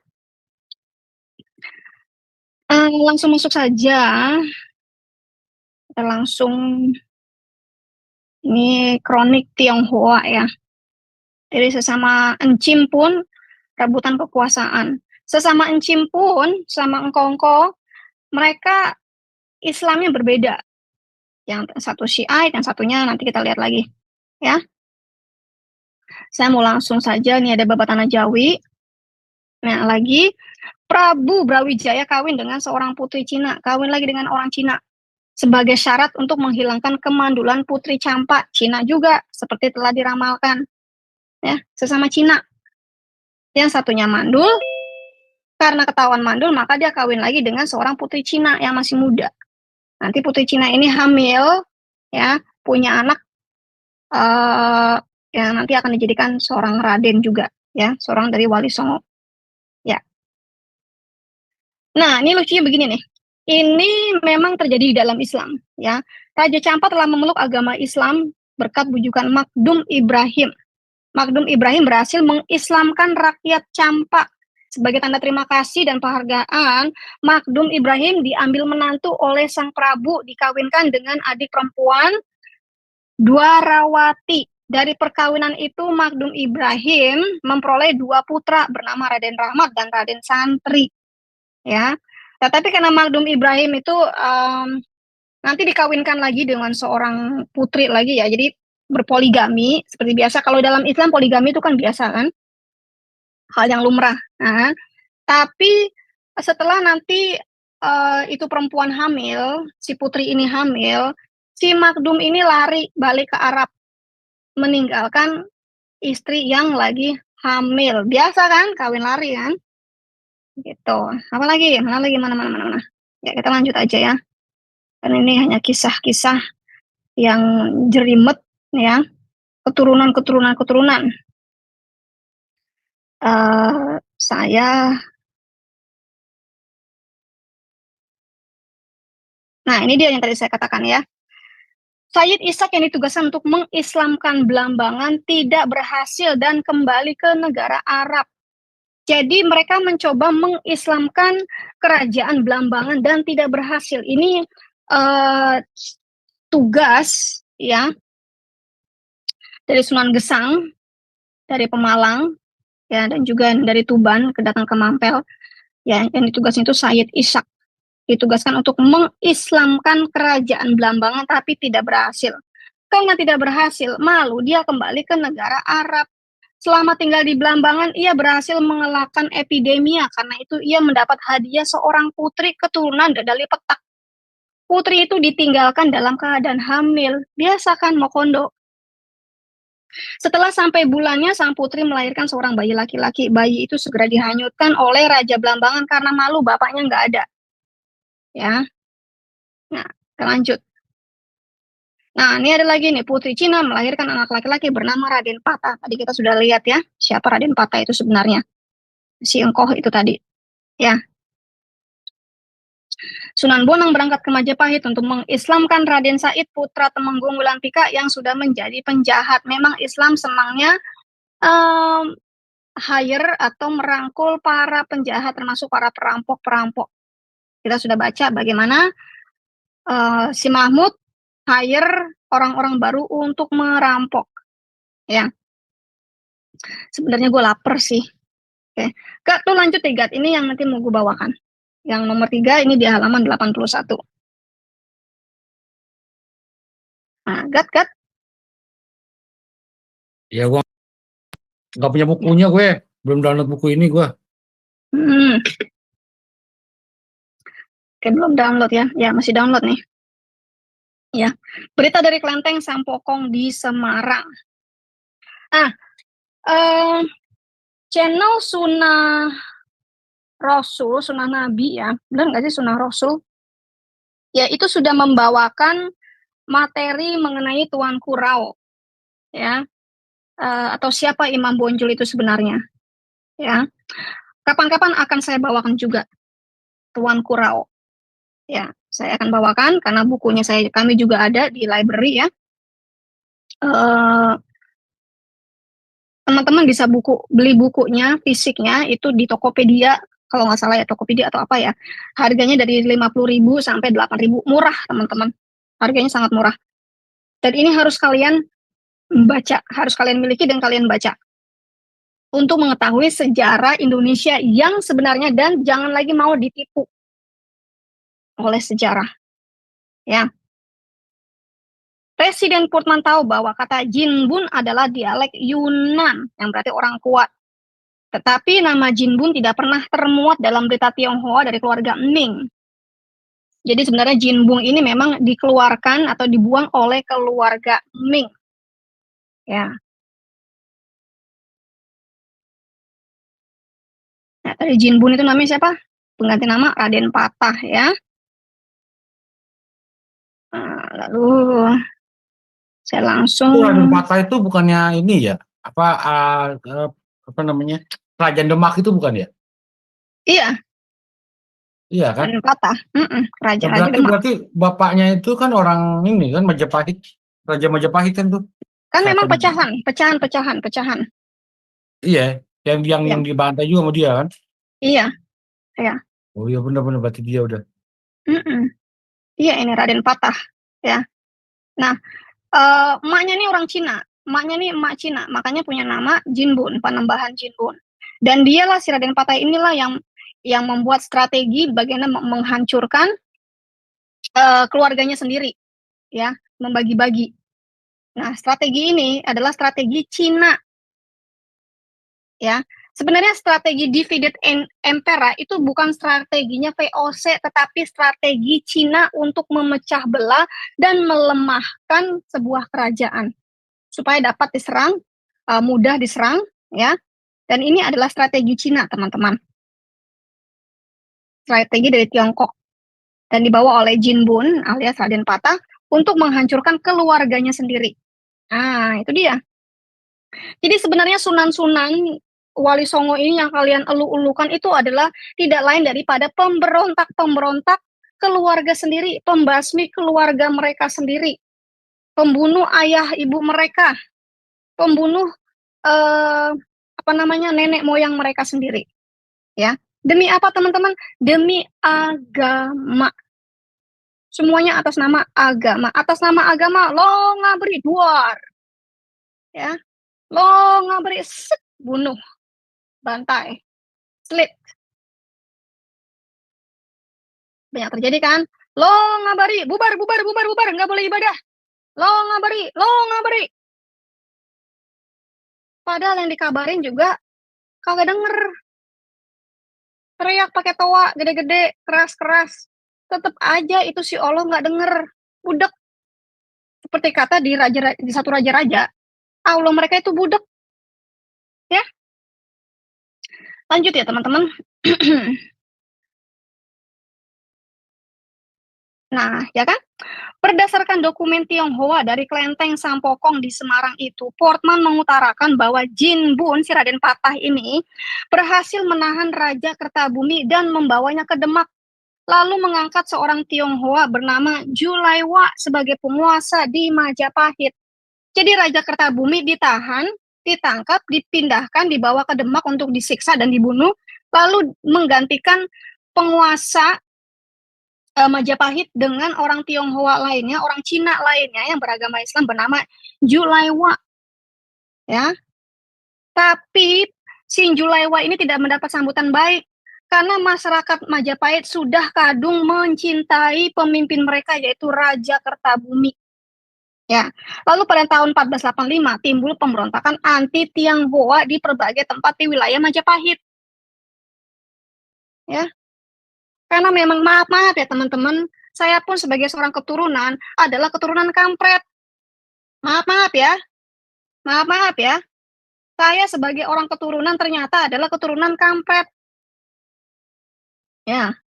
Langsung masuk saja. Kita langsung, ini kronik Tionghoa ya. Jadi sesama encim pun rebutan kekuasaan. Sesama encim pun, sama engkongko, mereka Islamnya berbeda. Yang satu Syiah, yang satunya nanti kita lihat lagi. Ya. Saya mau langsung saja, nih ada Babatana Jawi. Nah, lagi Prabu Brawijaya kawin dengan seorang putri Cina, kawin lagi dengan orang Cina. Sebagai syarat untuk menghilangkan kemandulan putri Campa, Cina juga, seperti telah diramalkan. Ya, sesama Cina. Yang satunya mandul, karena ketahuan mandul, maka dia kawin lagi dengan seorang putri Cina yang masih muda. Nanti putri Cina ini hamil, ya, punya anak, yang nanti akan dijadikan seorang raden juga, ya, seorang dari Wali Songo. Ya. Nah, ini lucunya begini nih. Ini memang terjadi di dalam Islam, ya. Raja Campa telah memeluk agama Islam berkat bujukan Makdum Ibrahim. Makdum Ibrahim berhasil mengislamkan rakyat Campa. Sebagai tanda terima kasih dan penghargaan, Makdum Ibrahim diambil menantu oleh sang Prabu, dikawinkan dengan adik perempuan Dwarawati. Dari perkawinan itu, Makdum Ibrahim memperoleh 2 putra bernama Raden Rahmat dan Raden Santri. Ya, tetapi karena Makdum Ibrahim itu nanti dikawinkan lagi dengan seorang putri lagi ya, jadi berpoligami seperti biasa. Kalau dalam Islam poligami itu kan biasa kan, hal yang lumrah. Nah, tapi setelah nanti itu perempuan hamil, si putri ini hamil, si Makdum ini lari balik ke Arab, meninggalkan istri yang lagi hamil. Biasa kan, kawin lari kan? Gitu. Apa lagi? Mana lagi? Mana? Ya, kita lanjut aja ya. Dan ini hanya kisah-kisah yang jerimet ya. Keturunan. Nah, ini dia yang tadi saya katakan ya. Sayyid Ishak yang ditugaskan untuk mengislamkan Belambangan tidak berhasil dan kembali ke negara Arab. Jadi mereka mencoba mengislamkan kerajaan Belambangan dan tidak berhasil. Ini tugas ya dari Sunan Gesang, dari Pemalang, ya, dan juga dari Tuban kedatang ke Mampel, ya, yang ditugaskan itu Sayyid Ishak, ditugaskan untuk mengislamkan kerajaan Belambangan tapi tidak berhasil. Karena tidak berhasil, malu dia kembali ke negara Arab. Selama tinggal di Belambangan, ia berhasil mengelakkan epidemia. Karena itu ia mendapat hadiah seorang putri keturunan Dadali Petak. Putri itu ditinggalkan dalam keadaan hamil. Biasa kan Mokondo. Setelah sampai bulannya, sang putri melahirkan seorang bayi laki-laki. Bayi itu segera dihanyutkan oleh Raja Belambangan karena malu bapaknya nggak ada. Ya. Nah, kita lanjut. Nah, ini ada lagi nih, putri Cina melahirkan anak laki-laki bernama Raden Patah. Tadi kita sudah lihat ya, siapa Raden Patah itu sebenarnya. Si Engkoh itu tadi. Ya. Sunan Bonang berangkat ke Majapahit untuk mengislamkan Raden Said, putra Temenggung Wulantika yang sudah menjadi penjahat. Memang Islam senangnya hire atau merangkul para penjahat, termasuk para perampok-perampok. Kita sudah baca bagaimana si Mahmud hire orang-orang baru untuk merampok. Ya, sebenarnya gue lapar sih. Oke, Kak, tuh lanjut nih, Gat. Ini yang nanti mau gue bawakan. Yang nomor 3 ini di halaman 81. Nah, Gat. Ya gue nggak punya bukunya, gue belum download buku ini gue. Oke, belum download ya. Ya, masih download nih. Ya, berita dari Klenteng Sampokong di Semarang. Channel Sunnah Rasul, Sunnah Nabi ya, benar nggak sih Sunnah Rasul? Ya, itu sudah membawakan materi mengenai Tuanku Rao, ya, atau siapa Imam Bonjol itu sebenarnya, ya. Kapan-kapan akan saya bawakan juga Tuanku Rao, ya. Saya akan bawakan karena bukunya kami juga ada di library ya. Teman-teman bisa beli bukunya fisiknya itu di Tokopedia, kalau nggak salah ya, Tokopedia atau apa ya. Harganya dari 50.000 sampai 8.000, murah teman-teman. Harganya sangat murah. Dan ini harus kalian baca, harus kalian miliki dan kalian baca untuk mengetahui sejarah Indonesia yang sebenarnya, dan jangan lagi mau ditipu oleh sejarah. Ya. Presiden Purtman tahu bahwa kata Jinbun adalah dialek Yunan, yang berarti orang kuat. Tetapi nama Jinbun tidak pernah termuat dalam berita Tionghoa dari keluarga Ming. Jadi sebenarnya Jinbun ini memang dikeluarkan atau dibuang oleh keluarga Ming. Ya. Nah, tadi Jinbun itu namanya siapa? Pengganti nama Raden Patah ya. Nah, lalu saya langsung. Raden Patah itu bukannya ini ya? Apa namanya? Kerajaan Demak itu bukan ya? Iya. Iya kan? Raden Patah. Raja Nah, berarti bapaknya itu kan orang ini kan Majapahit. Raja Majapahit kan tuh. Kan memang pecahan. Iya, yang dibantai juga sama dia kan? Iya. Ya. Oh iya, benar-benar berarti dia udah. Iya, ini Raden Patah ya. Nah, emaknya nih orang Cina. Emaknya nih emak Cina, makanya punya nama Jinbun, Panembahan Jinbun. Dan dialah si Raden Patah inilah yang membuat strategi bagaimana menghancurkan keluarganya sendiri, ya, membagi-bagi. Nah, strategi ini adalah strategi Cina, ya. Sebenarnya strategi divided impera itu bukan strateginya VOC, tetapi strategi Cina untuk memecah belah dan melemahkan sebuah kerajaan supaya dapat diserang, mudah diserang, ya. Dan ini adalah strategi Cina, teman-teman. Strategi dari Tiongkok dan dibawa oleh Jinbun alias Raden Patah untuk menghancurkan keluarganya sendiri. Nah, itu dia. Jadi sebenarnya sunan-sunan Wali Songo ini yang kalian elu-elukan itu adalah tidak lain daripada pemberontak-pemberontak keluarga sendiri, pembasmi keluarga mereka sendiri, pembunuh ayah ibu mereka, pembunuh nenek moyang mereka sendiri. Ya, demi apa teman-teman? Demi agama. Semuanya atas nama agama. Atas nama agama lo ngabri duar. Ya. Lo ngabri bunuh. Bantai. Slit. Banyak terjadi kan? Lo ngabari, bubar, nggak boleh ibadah. Lo ngabari. Padahal yang dikabarin juga kagak denger. Teriak pakai toa gede-gede, keras-keras. Tetap aja itu si Allah nggak denger. Budek. Seperti kata di satu raja-raja, Allah mereka itu budek. Ya. Lanjut ya teman-teman. Nah, ya kan? Berdasarkan dokumen Tionghoa dari Klenteng Sampokong di Semarang itu, Portman mengutarakan bahwa Jinbun, si Raden Patah ini, berhasil menahan Raja Kertabumi dan membawanya ke Demak. lalu mengangkat seorang Tionghoa bernama Julaiwa sebagai penguasa di Majapahit. Jadi Raja Kertabumi ditahan, ditangkap, dipindahkan, dibawa ke Demak untuk disiksa dan dibunuh, lalu menggantikan penguasa Majapahit dengan orang Tionghoa lainnya, orang Cina lainnya yang beragama Islam bernama Julaiwa. Ya. Tapi si Julaiwa ini tidak mendapat sambutan baik karena masyarakat Majapahit sudah kadung mencintai pemimpin mereka yaitu Raja Kertabumi. Ya. Lalu pada tahun 1485 timbul pemberontakan anti Tionghoa di berbagai tempat di wilayah Majapahit. Ya. Karena memang maaf ya teman-teman, saya pun sebagai seorang keturunan adalah keturunan kampret. Maaf ya. Maaf ya. Saya sebagai orang keturunan ternyata adalah keturunan kampret. Ya.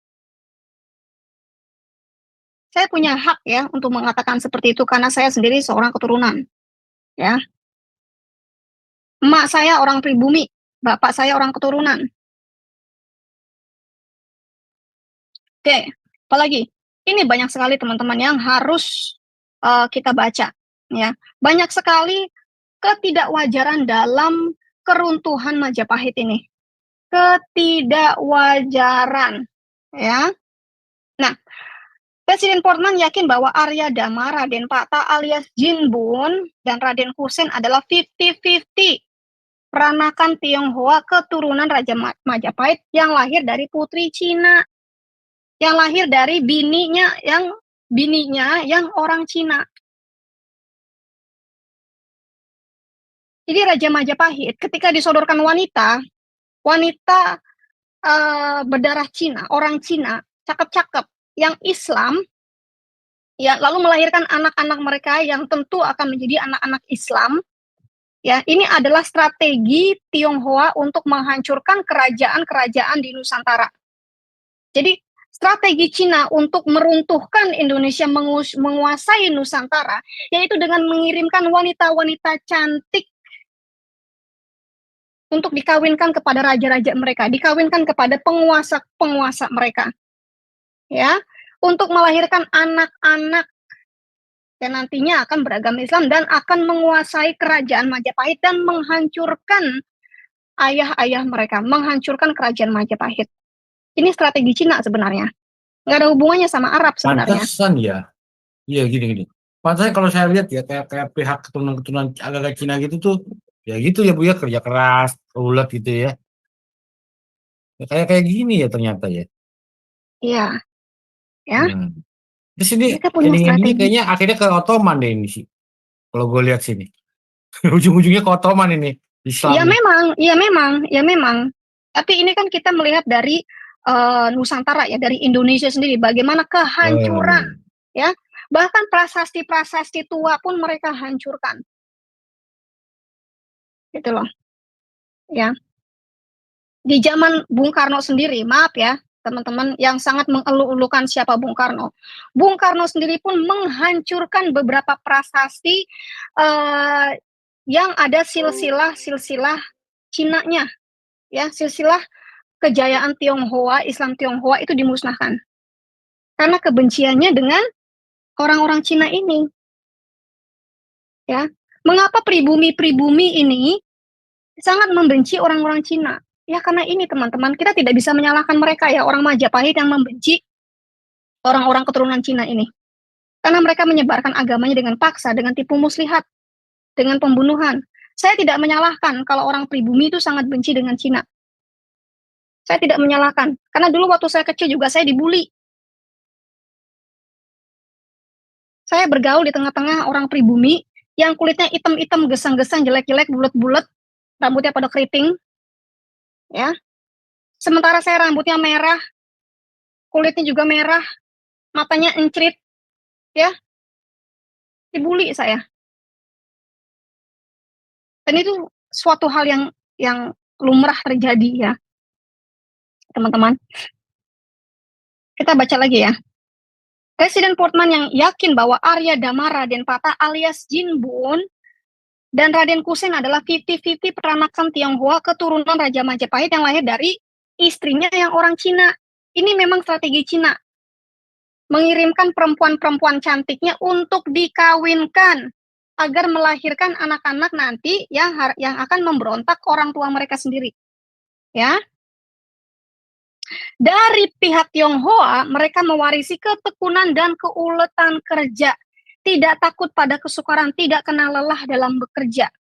Saya punya hak ya untuk mengatakan seperti itu karena saya sendiri seorang keturunan. Ya. Emak saya orang pribumi, bapak saya orang keturunan. Oke, apalagi? Ini banyak sekali teman-teman yang harus kita baca. Ya, banyak sekali ketidakwajaran dalam keruntuhan Majapahit ini. Ketidakwajaran, ya. Nah, Presiden Portman yakin bahwa Arya Dama, Raden Pata alias Jin Bun dan Raden Kusen adalah 50-50 peranakan Tionghoa keturunan Raja Majapahit yang lahir dari putri Cina. Yang lahir dari bininya yang orang Cina. Jadi Raja Majapahit ketika disodorkan wanita berdarah Cina, orang Cina, cakep-cakep, yang Islam, ya, lalu melahirkan anak-anak mereka yang tentu akan menjadi anak-anak Islam. Ya, ini adalah strategi Tionghoa untuk menghancurkan kerajaan-kerajaan di Nusantara. Jadi strategi Cina untuk meruntuhkan Indonesia menguasai Nusantara, yaitu dengan mengirimkan wanita-wanita cantik untuk dikawinkan kepada raja-raja mereka, dikawinkan kepada penguasa-penguasa mereka. Ya, untuk melahirkan anak-anak yang nantinya akan beragama Islam dan akan menguasai kerajaan Majapahit dan menghancurkan ayah-ayah mereka, menghancurkan kerajaan Majapahit. Ini strategi Cina sebenarnya. Nggak ada hubungannya sama Arab sebenarnya. Pantesan ya. Iya gini. Pantesan kalau saya lihat ya kayak pihak keturunan agak Cina gitu tuh, ya gitu ya Bu ya, kerja keras, ulet gitu ya. Kayak gini ya ternyata ya. Iya. Ya. Terus ini kayaknya akhirnya ke Ottoman deh ini sih. Kalau gue lihat sini. Ujung-ujungnya ke Ottoman ini. Islam. Iya memang. Tapi ini kan kita melihat dari Nusantara ya, dari Indonesia sendiri bagaimana kehancuran ya. Bahkan prasasti-prasasti tua pun mereka hancurkan. Gitu loh. Ya. Di zaman Bung Karno sendiri, maaf ya, teman-teman yang sangat mengeluh-elukan siapa Bung Karno. Bung Karno sendiri pun menghancurkan beberapa prasasti yang ada silsilah Cina-nya. Ya, silsilah kejayaan Tionghoa, Islam Tionghoa itu dimusnahkan. Karena kebenciannya dengan orang-orang Cina ini. Ya. Mengapa pribumi-pribumi ini sangat membenci orang-orang Cina? Ya karena ini teman-teman, kita tidak bisa menyalahkan mereka ya, orang Majapahit yang membenci orang-orang keturunan Cina ini. Karena mereka menyebarkan agamanya dengan paksa, dengan tipu muslihat, dengan pembunuhan. Saya tidak menyalahkan kalau orang pribumi itu sangat benci dengan Cina. Saya tidak menyalahkan. Karena dulu waktu saya kecil juga saya dibully. Saya bergaul di tengah-tengah orang pribumi yang kulitnya hitam-hitam, gesang-gesang, jelek-jelek, bulat-bulat, rambutnya pada keriting. Ya. Sementara saya rambutnya merah, kulitnya juga merah, matanya encrit. Ya. Dibully saya. Dan itu suatu hal yang lumrah terjadi ya. Teman-teman. Kita baca lagi ya. Presiden Portman yang yakin bahwa Arya Dama, Raden Pata alias Jin Bun dan Raden Kusen adalah 50-50 peranakan Tionghoa keturunan Raja Majapahit yang lahir dari istrinya yang orang Cina. Ini memang strategi Cina. mengirimkan perempuan-perempuan cantiknya untuk dikawinkan agar melahirkan anak-anak nanti yang akan memberontak orang tua mereka sendiri. Ya. Dari pihak Tionghoa, mereka mewarisi ketekunan dan keuletan kerja, tidak takut pada kesukaran, tidak kenal lelah dalam bekerja.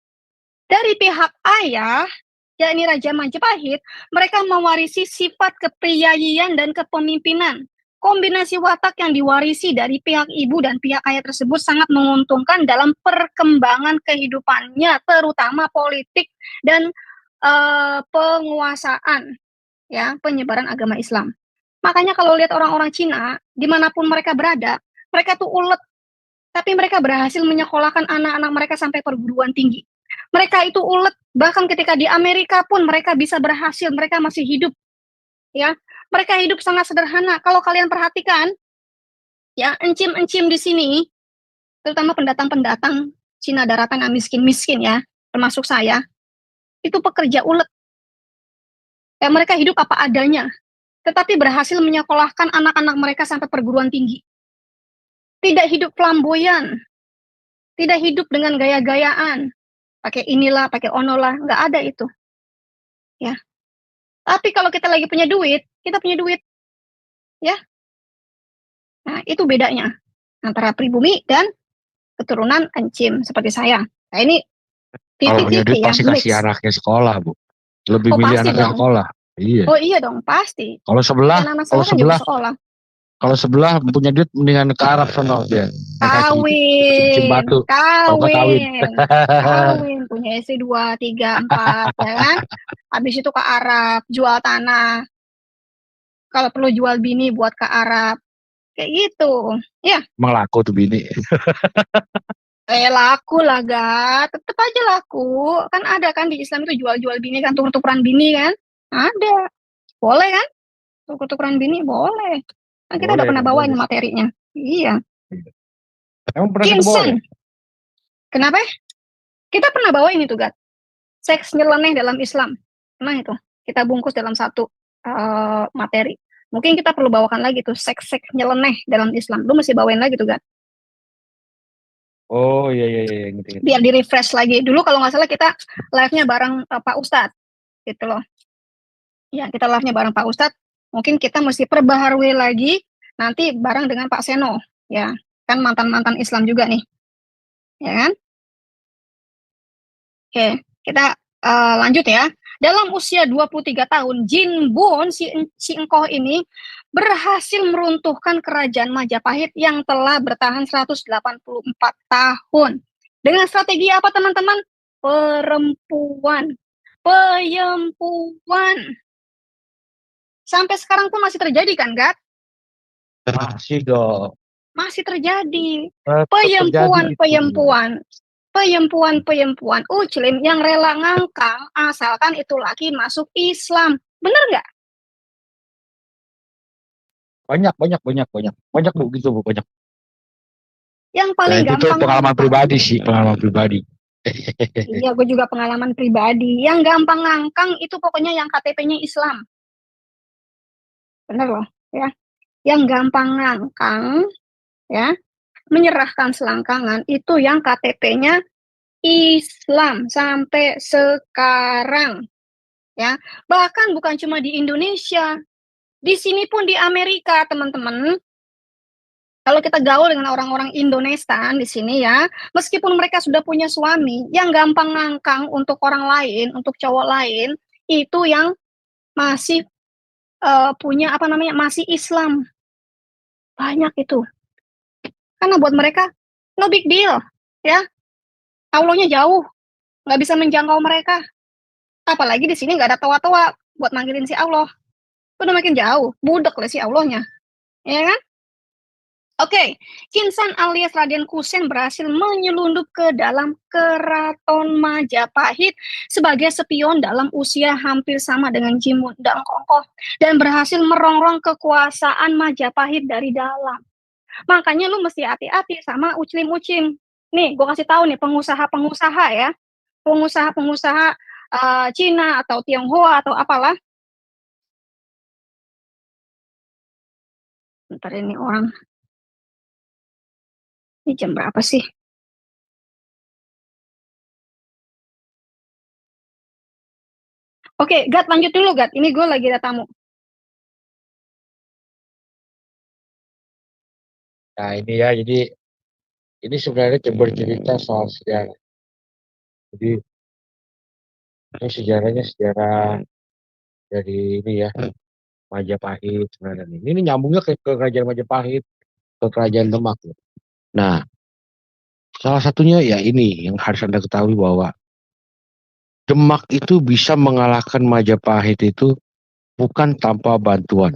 Dari pihak ayah, yakni Raja Majapahit, mereka mewarisi sifat kepriayian dan kepemimpinan. Kombinasi watak yang diwarisi dari pihak ibu dan pihak ayah tersebut sangat menguntungkan dalam perkembangan kehidupannya, terutama politik dan penguasaan, ya, penyebaran agama Islam. Makanya kalau lihat orang-orang Cina, dimanapun mereka berada, mereka tuh ulet, tapi mereka berhasil menyekolahkan anak-anak mereka sampai perguruan tinggi. Mereka itu ulet, bahkan ketika di Amerika pun mereka bisa berhasil, mereka masih hidup. Ya, mereka hidup sangat sederhana. Kalau kalian perhatikan, ya, encim-encim di sini, terutama pendatang-pendatang Cina daratan yang miskin-miskin ya, termasuk saya, itu pekerja ulet. Ya, mereka hidup apa adanya, tetapi berhasil menyekolahkan anak-anak mereka sampai perguruan tinggi. Tidak hidup flamboyan, tidak hidup dengan gaya-gayaan, pakai inilah, pakai onolah, nggak ada itu. Ya. Tapi kalau kita lagi punya duit, kita punya duit. Ya. Nah, itu bedanya antara pribumi dan keturunan encim seperti saya. Nah, ini Kalau punya duit ya, pasti mix. kasih anaknya sekolah, Bu. Lebih milih pasti anaknya dong. sekolah. Iya. Oh iya dong, pasti. Kalau sebelah, Dan anak saya kan juga sekolah. kalau sebelah punya duit mendingan ke Arab sono dia. Kawin, kawin. punya istri 2, 3, 4, ya kan? Habis itu ke Arab, jual tanah. Kalau perlu jual bini buat ke Arab. Kayak gitu. Ya. Emang laku tuh bini. Laku lah, Gat. Tetep aja laku. Kan ada kan di Islam itu jual-jual bini kan, tuker-tukeran bini kan? Ada. Boleh kan? Tuker-tukeran bini boleh. Kan kita udah pernah bawain materinya. Iya. Emang pernah kita bawa ya? Kenapa? Kita pernah bawain itu, Gat. Seks nyeleneh dalam Islam. Nah itu. Kita bungkus dalam satu materi. Mungkin kita perlu bawakan lagi tuh seks nyeleneh dalam Islam. Lu mesti bawain lagi tuh, Gat. Oh iya gitu. Biar di refresh lagi. Dulu kalau nggak salah kita live-nya bareng Pak Ustadz. Gitu loh. Ya, kita live-nya bareng Pak Ustadz. Mungkin kita mesti perbaharui lagi nanti bareng dengan Pak Seno. Ya, kan mantan-mantan Islam juga nih. Ya kan? Oke, kita lanjut ya. Dalam usia 23 tahun, Jin Bun, si engkoh ini, berhasil meruntuhkan kerajaan Majapahit yang telah bertahan 184 tahun. Dengan strategi apa, teman-teman? Peyempuan. Sampai sekarang pun masih terjadi kan, Gat? Masih dong. Masih terjadi. Peyempuan. Uclim yang rela ngangkang asalkan itu laki masuk Islam. Bener nggak? Banyak Bu, gitu Bu, banyak. Yang paling gampang. Itu pengalaman pribadi sih, pengalaman pribadi. Iya, gue juga pengalaman pribadi. Yang gampang ngangkang itu pokoknya yang KTP-nya Islam. Bener loh, ya. Yang gampang ngangkang, ya, menyerahkan selangkangan itu yang KTP-nya Islam sampai sekarang. Ya, bahkan bukan cuma di Indonesia, di sini pun di Amerika, teman-teman. Kalau kita gaul dengan orang-orang Indonesia di sini ya, meskipun mereka sudah punya suami, yang gampang ngangkang untuk orang lain, untuk cowok lain, itu yang masih punya masih Islam. Banyak itu. Karena buat mereka no big deal, ya. Allahnya jauh, nggak bisa menjangkau mereka. Apalagi di sini nggak ada toa-toa buat manggilin si Allah. Udah makin jauh, budek lah si Allahnya. Ya kan? Oke, Kinsan alias Raden Kusen berhasil menyelundup ke dalam keraton Majapahit sebagai spion dalam usia hampir sama dengan Jimun dan Kongkoh dan berhasil merongrong kekuasaan Majapahit dari dalam. Makanya lu mesti hati-hati sama uclim-uclim. Nih, gue kasih tahu nih pengusaha-pengusaha ya, pengusaha-pengusaha Cina atau Tionghoa atau apalah. Bentar ini orang Ini jam berapa sih? Oke, Gat, lanjut dulu, Gat. Ini gue lagi ada tamu. Nah ini ya, jadi ini sebenarnya bercerita soal sejarah. Jadi ini sejarahnya sejarah dari ini ya, Majapahit sebenarnya. Ini nyambungnya ke kerajaan Majapahit, ke kerajaan Demak. Nah, salah satunya ya ini yang harus Anda ketahui bahwa Demak itu bisa mengalahkan Majapahit itu bukan tanpa bantuan.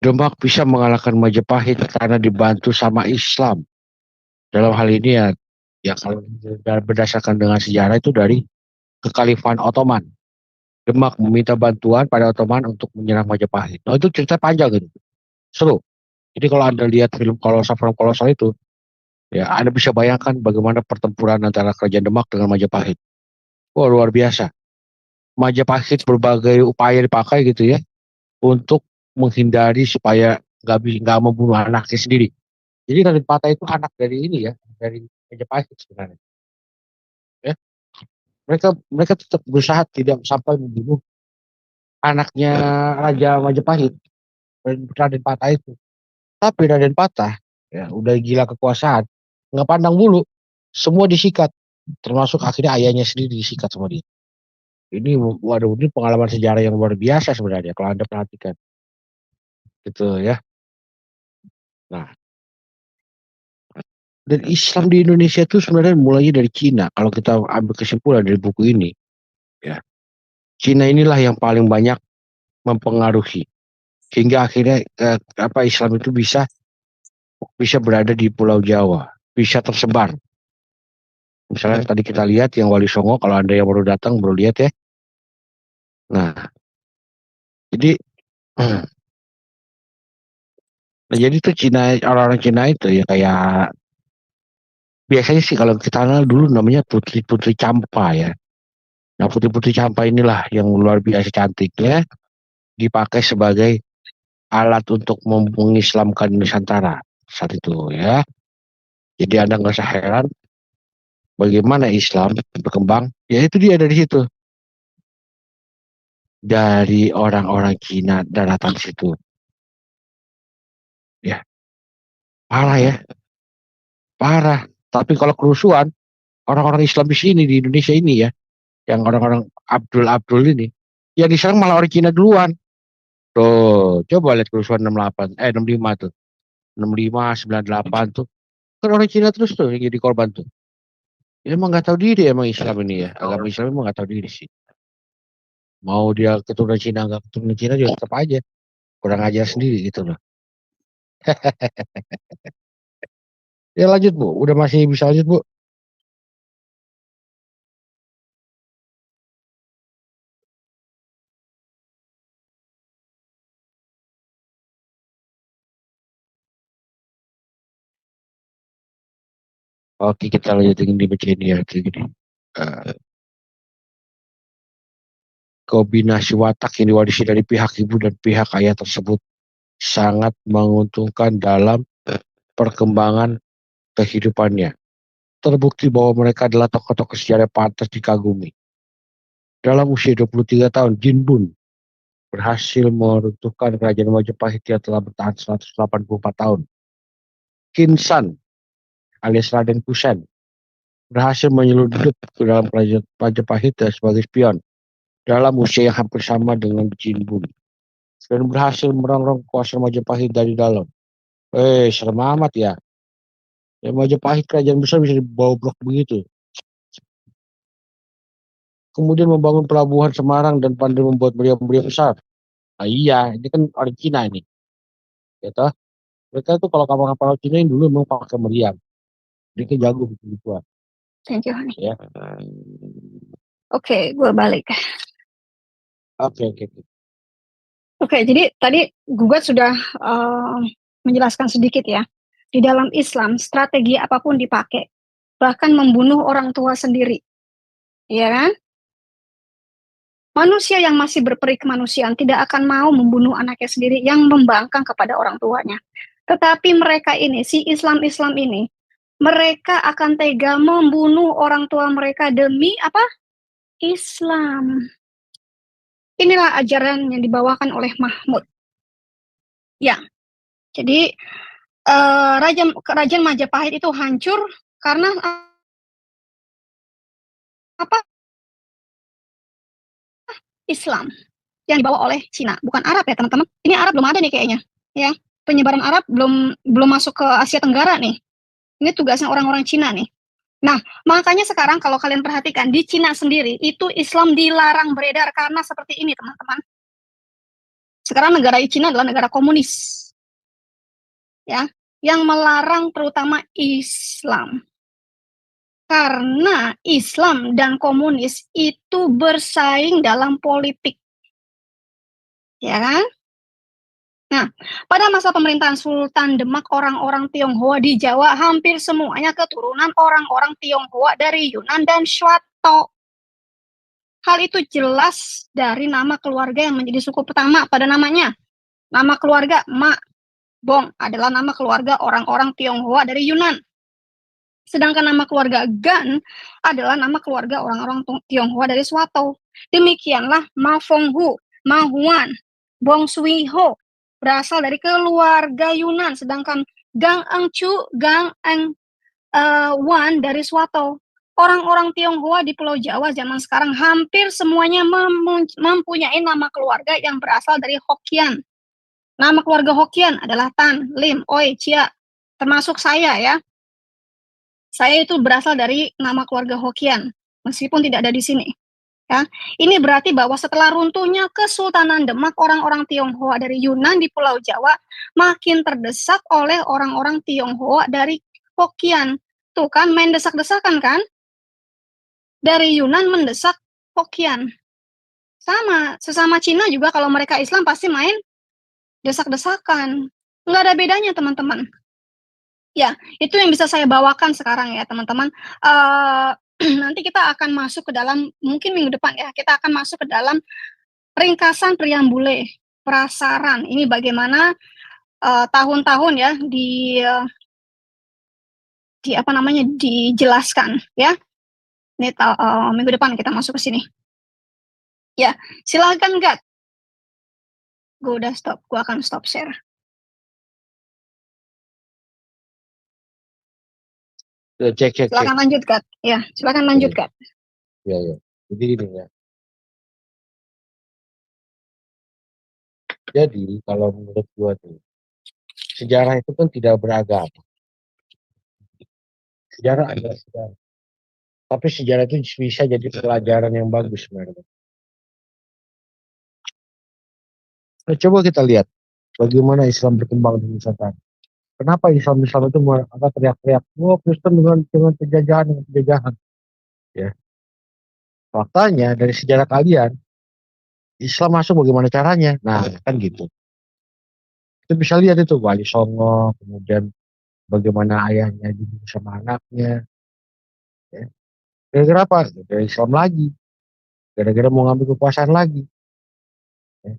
Demak bisa mengalahkan Majapahit karena dibantu sama Islam. Dalam hal ini ya kalau berdasarkan dengan sejarah itu dari Kekhalifahan Ottoman. Demak meminta bantuan pada Ottoman untuk menyerang Majapahit. Nah, itu cerita panjang gitu. Seru. Jadi kalau Anda lihat film kolosal itu, ya Anda bisa bayangkan bagaimana pertempuran antara kerajaan Demak dengan Majapahit. Wah, luar biasa. Majapahit berbagai upaya dipakai gitu ya untuk menghindari supaya nggak membunuh anaknya sendiri. Jadi Raden Patah itu anak dari ini ya, dari Majapahit sebenarnya. Ya, mereka mereka tetap berusaha tidak sampai membunuh anaknya Raja Majapahit, Raden Patah itu. Tapi Raden Patah ya udah gila kekuasaan, nggak pandang bulu, semua disikat, termasuk akhirnya ayahnya sendiri disikat sama dia. Ini waduh, ini pengalaman sejarah yang luar biasa sebenarnya kalau Anda perhatikan gitu ya. Nah, dan Islam di Indonesia itu sebenarnya mulainya dari Cina. Kalau kita ambil kesimpulan dari buku ini, ya, Cina inilah yang paling banyak mempengaruhi hingga akhirnya Islam itu bisa bisa berada di Pulau Jawa, bisa tersebar. Misalnya tadi kita lihat yang Wali Songo, kalau Anda yang baru datang baru lihat ya. Nah, jadi nah, jadi tuh Cina, orang-orang Cina itu ya kayak biasanya sih kalau kita kenal dulu namanya putri-putri Campa ya. Nah, putri-putri Campa inilah yang luar biasa cantiknya dipakai sebagai alat untuk mengislamkan Nusantara saat itu ya. Jadi Anda nggak usah heran bagaimana Islam berkembang. Ya itu dia dari situ. Dari orang-orang Cina daratan situ. Ya, parah ya. Parah. Tapi kalau kerusuhan, orang-orang Islam di sini, di Indonesia ini ya, yang orang-orang Abdul ini, yang diserang malah orang Cina duluan. Tuh, coba lihat kerusuhan 68, 65 tuh. 65, 98 tuh. Kan orang Cina terus tuh yang jadi korban tuh. Ya, emang nggak tahu diri emang Islam ini ya. Agama Islam emang nggak tahu diri sih. Mau dia keturunan Cina nggak keturunan Cina juga tetap aja. Kurang ajar sendiri gitu loh. Ya lanjut Bu, udah masih bisa lanjut Bu. Oke, kita lanjutin di baca ini ya. Kayak gini. Eh, Kombinasi watak yang diwarisi dari pihak ibu dan pihak ayah tersebut sangat menguntungkan dalam perkembangan kehidupannya. Terbukti bahwa mereka adalah tokoh-tokoh sejarah yang pantas dikagumi. Dalam usia 23 tahun, Jin Bun berhasil meruntuhkan kerajaan Majapahit yang telah bertahan 184 tahun. Qin San alias Raden Kusen berhasil menyeludup ke dalam kerajaan Majapahit sebagai spion dalam usia yang hampir sama dengan Jin Bun dan berhasil merongrong kekuasaan Majapahit dari dalam. Serem amat ya. Ya Majapahit kerajaan besar bisa dibawa blok begitu. Kemudian membangun pelabuhan Semarang dan pandai membuat meriam-meriam besar. Nah, iya, ini kan orang Cina ini. Gitu. Mereka tuh kalau kapal-kapal Cina ini dulu memang pakai meriam. Dia kan jago gitu-gituan. Thank you, honey. Ya. Oke, gue balik. Oke. Oke, jadi tadi Gugat sudah menjelaskan sedikit ya. Di dalam Islam, strategi apapun dipakai. Bahkan membunuh orang tua sendiri. Iya kan? Manusia yang masih berperi kemanusiaan tidak akan mau membunuh anaknya sendiri yang membangkang kepada orang tuanya. Tetapi mereka ini, si Islam-Islam ini, mereka akan tega membunuh orang tua mereka demi apa? Islam. Inilah ajaran yang dibawakan oleh Mahmud. Ya, jadi kerajaan Majapahit itu hancur karena apa? Islam yang dibawa oleh Cina, bukan Arab ya teman-teman. Ini Arab belum ada nih kayaknya, ya. Penyebaran Arab belum masuk ke Asia Tenggara nih. Ini tugasnya orang-orang Cina nih. Nah, makanya sekarang kalau kalian perhatikan di Cina sendiri itu Islam dilarang beredar karena seperti ini teman-teman. Sekarang negara Cina adalah negara komunis, ya, yang melarang terutama Islam. Karena Islam dan komunis itu bersaing dalam politik. Ya kan? Nah, pada masa pemerintahan Sultan Demak, orang-orang Tionghoa di Jawa hampir semuanya keturunan orang-orang Tionghoa dari Yunan dan Swato. Hal itu jelas dari nama keluarga yang menjadi suku pertama pada namanya. Nama keluarga Ma Bong adalah nama keluarga orang-orang Tionghoa dari Yunan. Sedangkan nama keluarga Gan adalah nama keluarga orang-orang Tionghoa dari Swato. Demikianlah Ma Fonghu, Ma Huan, Bong Sui Ho berasal dari keluarga Yunan, sedangkan Gang Eng Chu, Gang Eng Wan dari Swato. Orang-orang Tionghoa di Pulau Jawa zaman sekarang hampir semuanya mempunyai nama keluarga yang berasal dari Hokkien. Nama keluarga Hokkien adalah Tan, Lim, Oi, Chia, termasuk saya ya. Saya itu berasal dari nama keluarga Hokkien, meskipun tidak ada di sini. Ya, ini berarti bahwa setelah runtuhnya Kesultanan Demak, orang-orang Tionghoa dari Yunan di Pulau Jawa makin terdesak oleh orang-orang Tionghoa dari Hokkien. Tuh kan, main desak-desakan kan? Dari Yunan mendesak Hokkien. Sama, sesama Cina juga kalau mereka Islam pasti main desak-desakan. Nggak ada bedanya, teman-teman. Ya, itu yang bisa saya bawakan sekarang ya, teman-teman. Nanti kita akan masuk ke dalam, mungkin minggu depan ya, kita akan masuk ke dalam ringkasan preambule, prasaran. Ini bagaimana tahun-tahun ya di apa namanya dijelaskan ya. Ini minggu depan kita masuk ke sini. Ya, silakan Gat. Gue udah stop, gue akan stop share. Cek. Silakan lanjut Gat. Ya, silakan lanjut Gat. Ya. Jadi gini ya. Jadi kalau menurut gua tuh, sejarah itu kan tidak beragama. Sejarah adalah sejarah. Tapi sejarah itu bisa jadi pelajaran yang bagus sebenarnya. Nah, coba kita lihat bagaimana Islam berkembang di Nusantara. Kenapa Islam itu teriak-teriak, Kristen dengan penjajahan. Ya. Faktanya dari sejarah kalian, Islam masuk bagaimana caranya? Nah, kan gitu. Kita bisa lihat itu Wali Songo, kemudian bagaimana ayahnya dibunuh sama anaknya. Ya. Gara-gara apa? Gara-gara Islam lagi. Gara-gara mau ngambil kekuasaan lagi. Ya.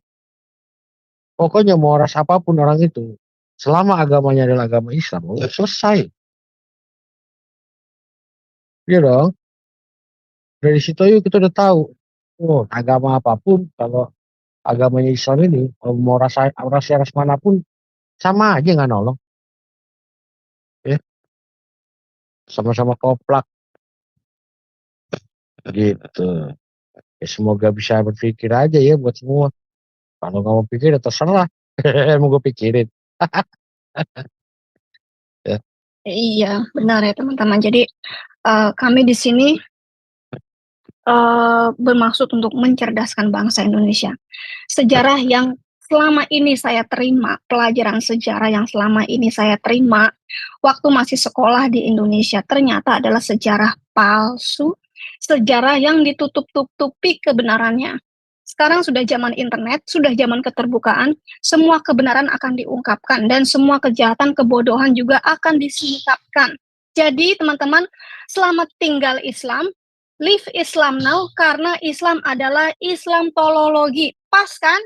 Pokoknya mau ras apapun orang itu, selama agamanya adalah agama Islam, selesai. Iya dong. Dari situ yuk kita udah tahu. Agama apapun, kalau agamanya Islam ini, mau ras manapun, sama aja nggak nolong. Ya. Sama-sama koplak. Gitu. Ya, semoga bisa berpikir aja ya buat semua. Kalau nggak mau pikir ya terserah. Mau gue pikirin. Ya. Iya, benar ya teman-teman. Jadi kami di sini bermaksud untuk mencerdaskan bangsa Indonesia. Sejarah yang selama ini saya terima, pelajaran sejarah yang selama ini saya terima waktu masih sekolah di Indonesia ternyata adalah sejarah palsu, sejarah yang ditutup-tutupi kebenarannya. Sekarang sudah zaman internet, sudah zaman keterbukaan, semua kebenaran akan diungkapkan dan semua kejahatan, kebodohan juga akan disingkapkan. Jadi teman-teman, selamat tinggal Islam, live Islam now, karena Islam adalah Islam tolologi. Pas kan?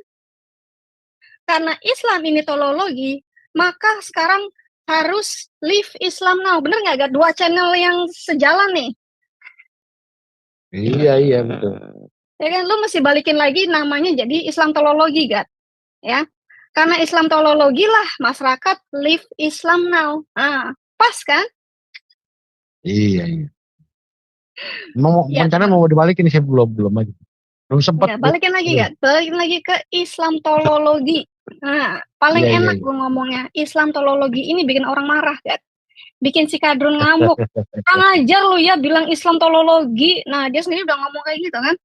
Karena Islam ini tolologi, maka sekarang harus Live Islam Now. Bener nggak, Gat? Dua channel yang sejalan nih. Iya betul. Ya kan, lu mesti balikin lagi namanya jadi Islam Tolologi, Gat. Ya. Karena Islam Tolologi lah masyarakat Live Islam Now. Nah, pas kan? Iya. Mau Ya, rencana mau dibalikin saya belum aja. Belum sempat. Ya, balikin lagi, Gat. Balikin lagi ke Islam Tolologi. Nah, paling Iya, enak iya. gue ngomongnya. Islam Tolologi ini bikin orang marah, Gat. Bikin si Kadrun ngamuk. Kurang ajar lu ya bilang Islam Tolologi. Nah, dia sendiri udah ngomong kayak gitu kan.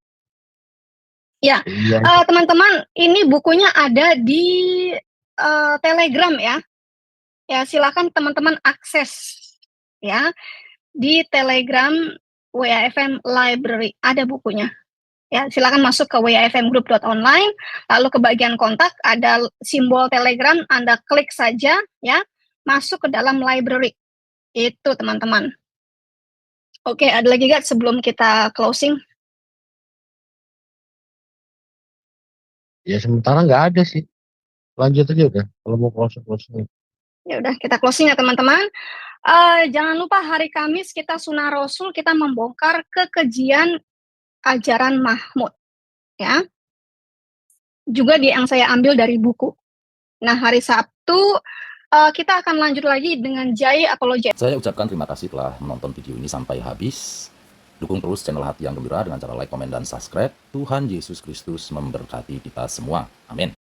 Ya, Iya. teman-teman, ini bukunya ada di Telegram ya. Ya, silakan teman-teman akses ya di Telegram WAFM Library, ada bukunya. Ya, silakan masuk ke wafmgroup.online, lalu ke bagian kontak ada simbol Telegram, Anda klik saja ya, masuk ke dalam library. Itu teman-teman. Oke, ada lagi gak sebelum kita closing? Ya sementara nggak ada sih. Lanjut aja udah. Kalau mau closing. Ya udah, kita closing ya teman-teman. Jangan lupa hari Kamis kita Sunnah Rasul, kita membongkar kekejian ajaran Mahmud ya. Juga yang saya ambil dari buku. Nah, hari Sabtu kita akan lanjut lagi dengan Jai Apologetic. Saya ucapkan terima kasih telah menonton video ini sampai habis. Dukung terus channel Hati yang Gembira dengan cara like, komen, dan subscribe. Tuhan Yesus Kristus memberkati kita semua. Amin.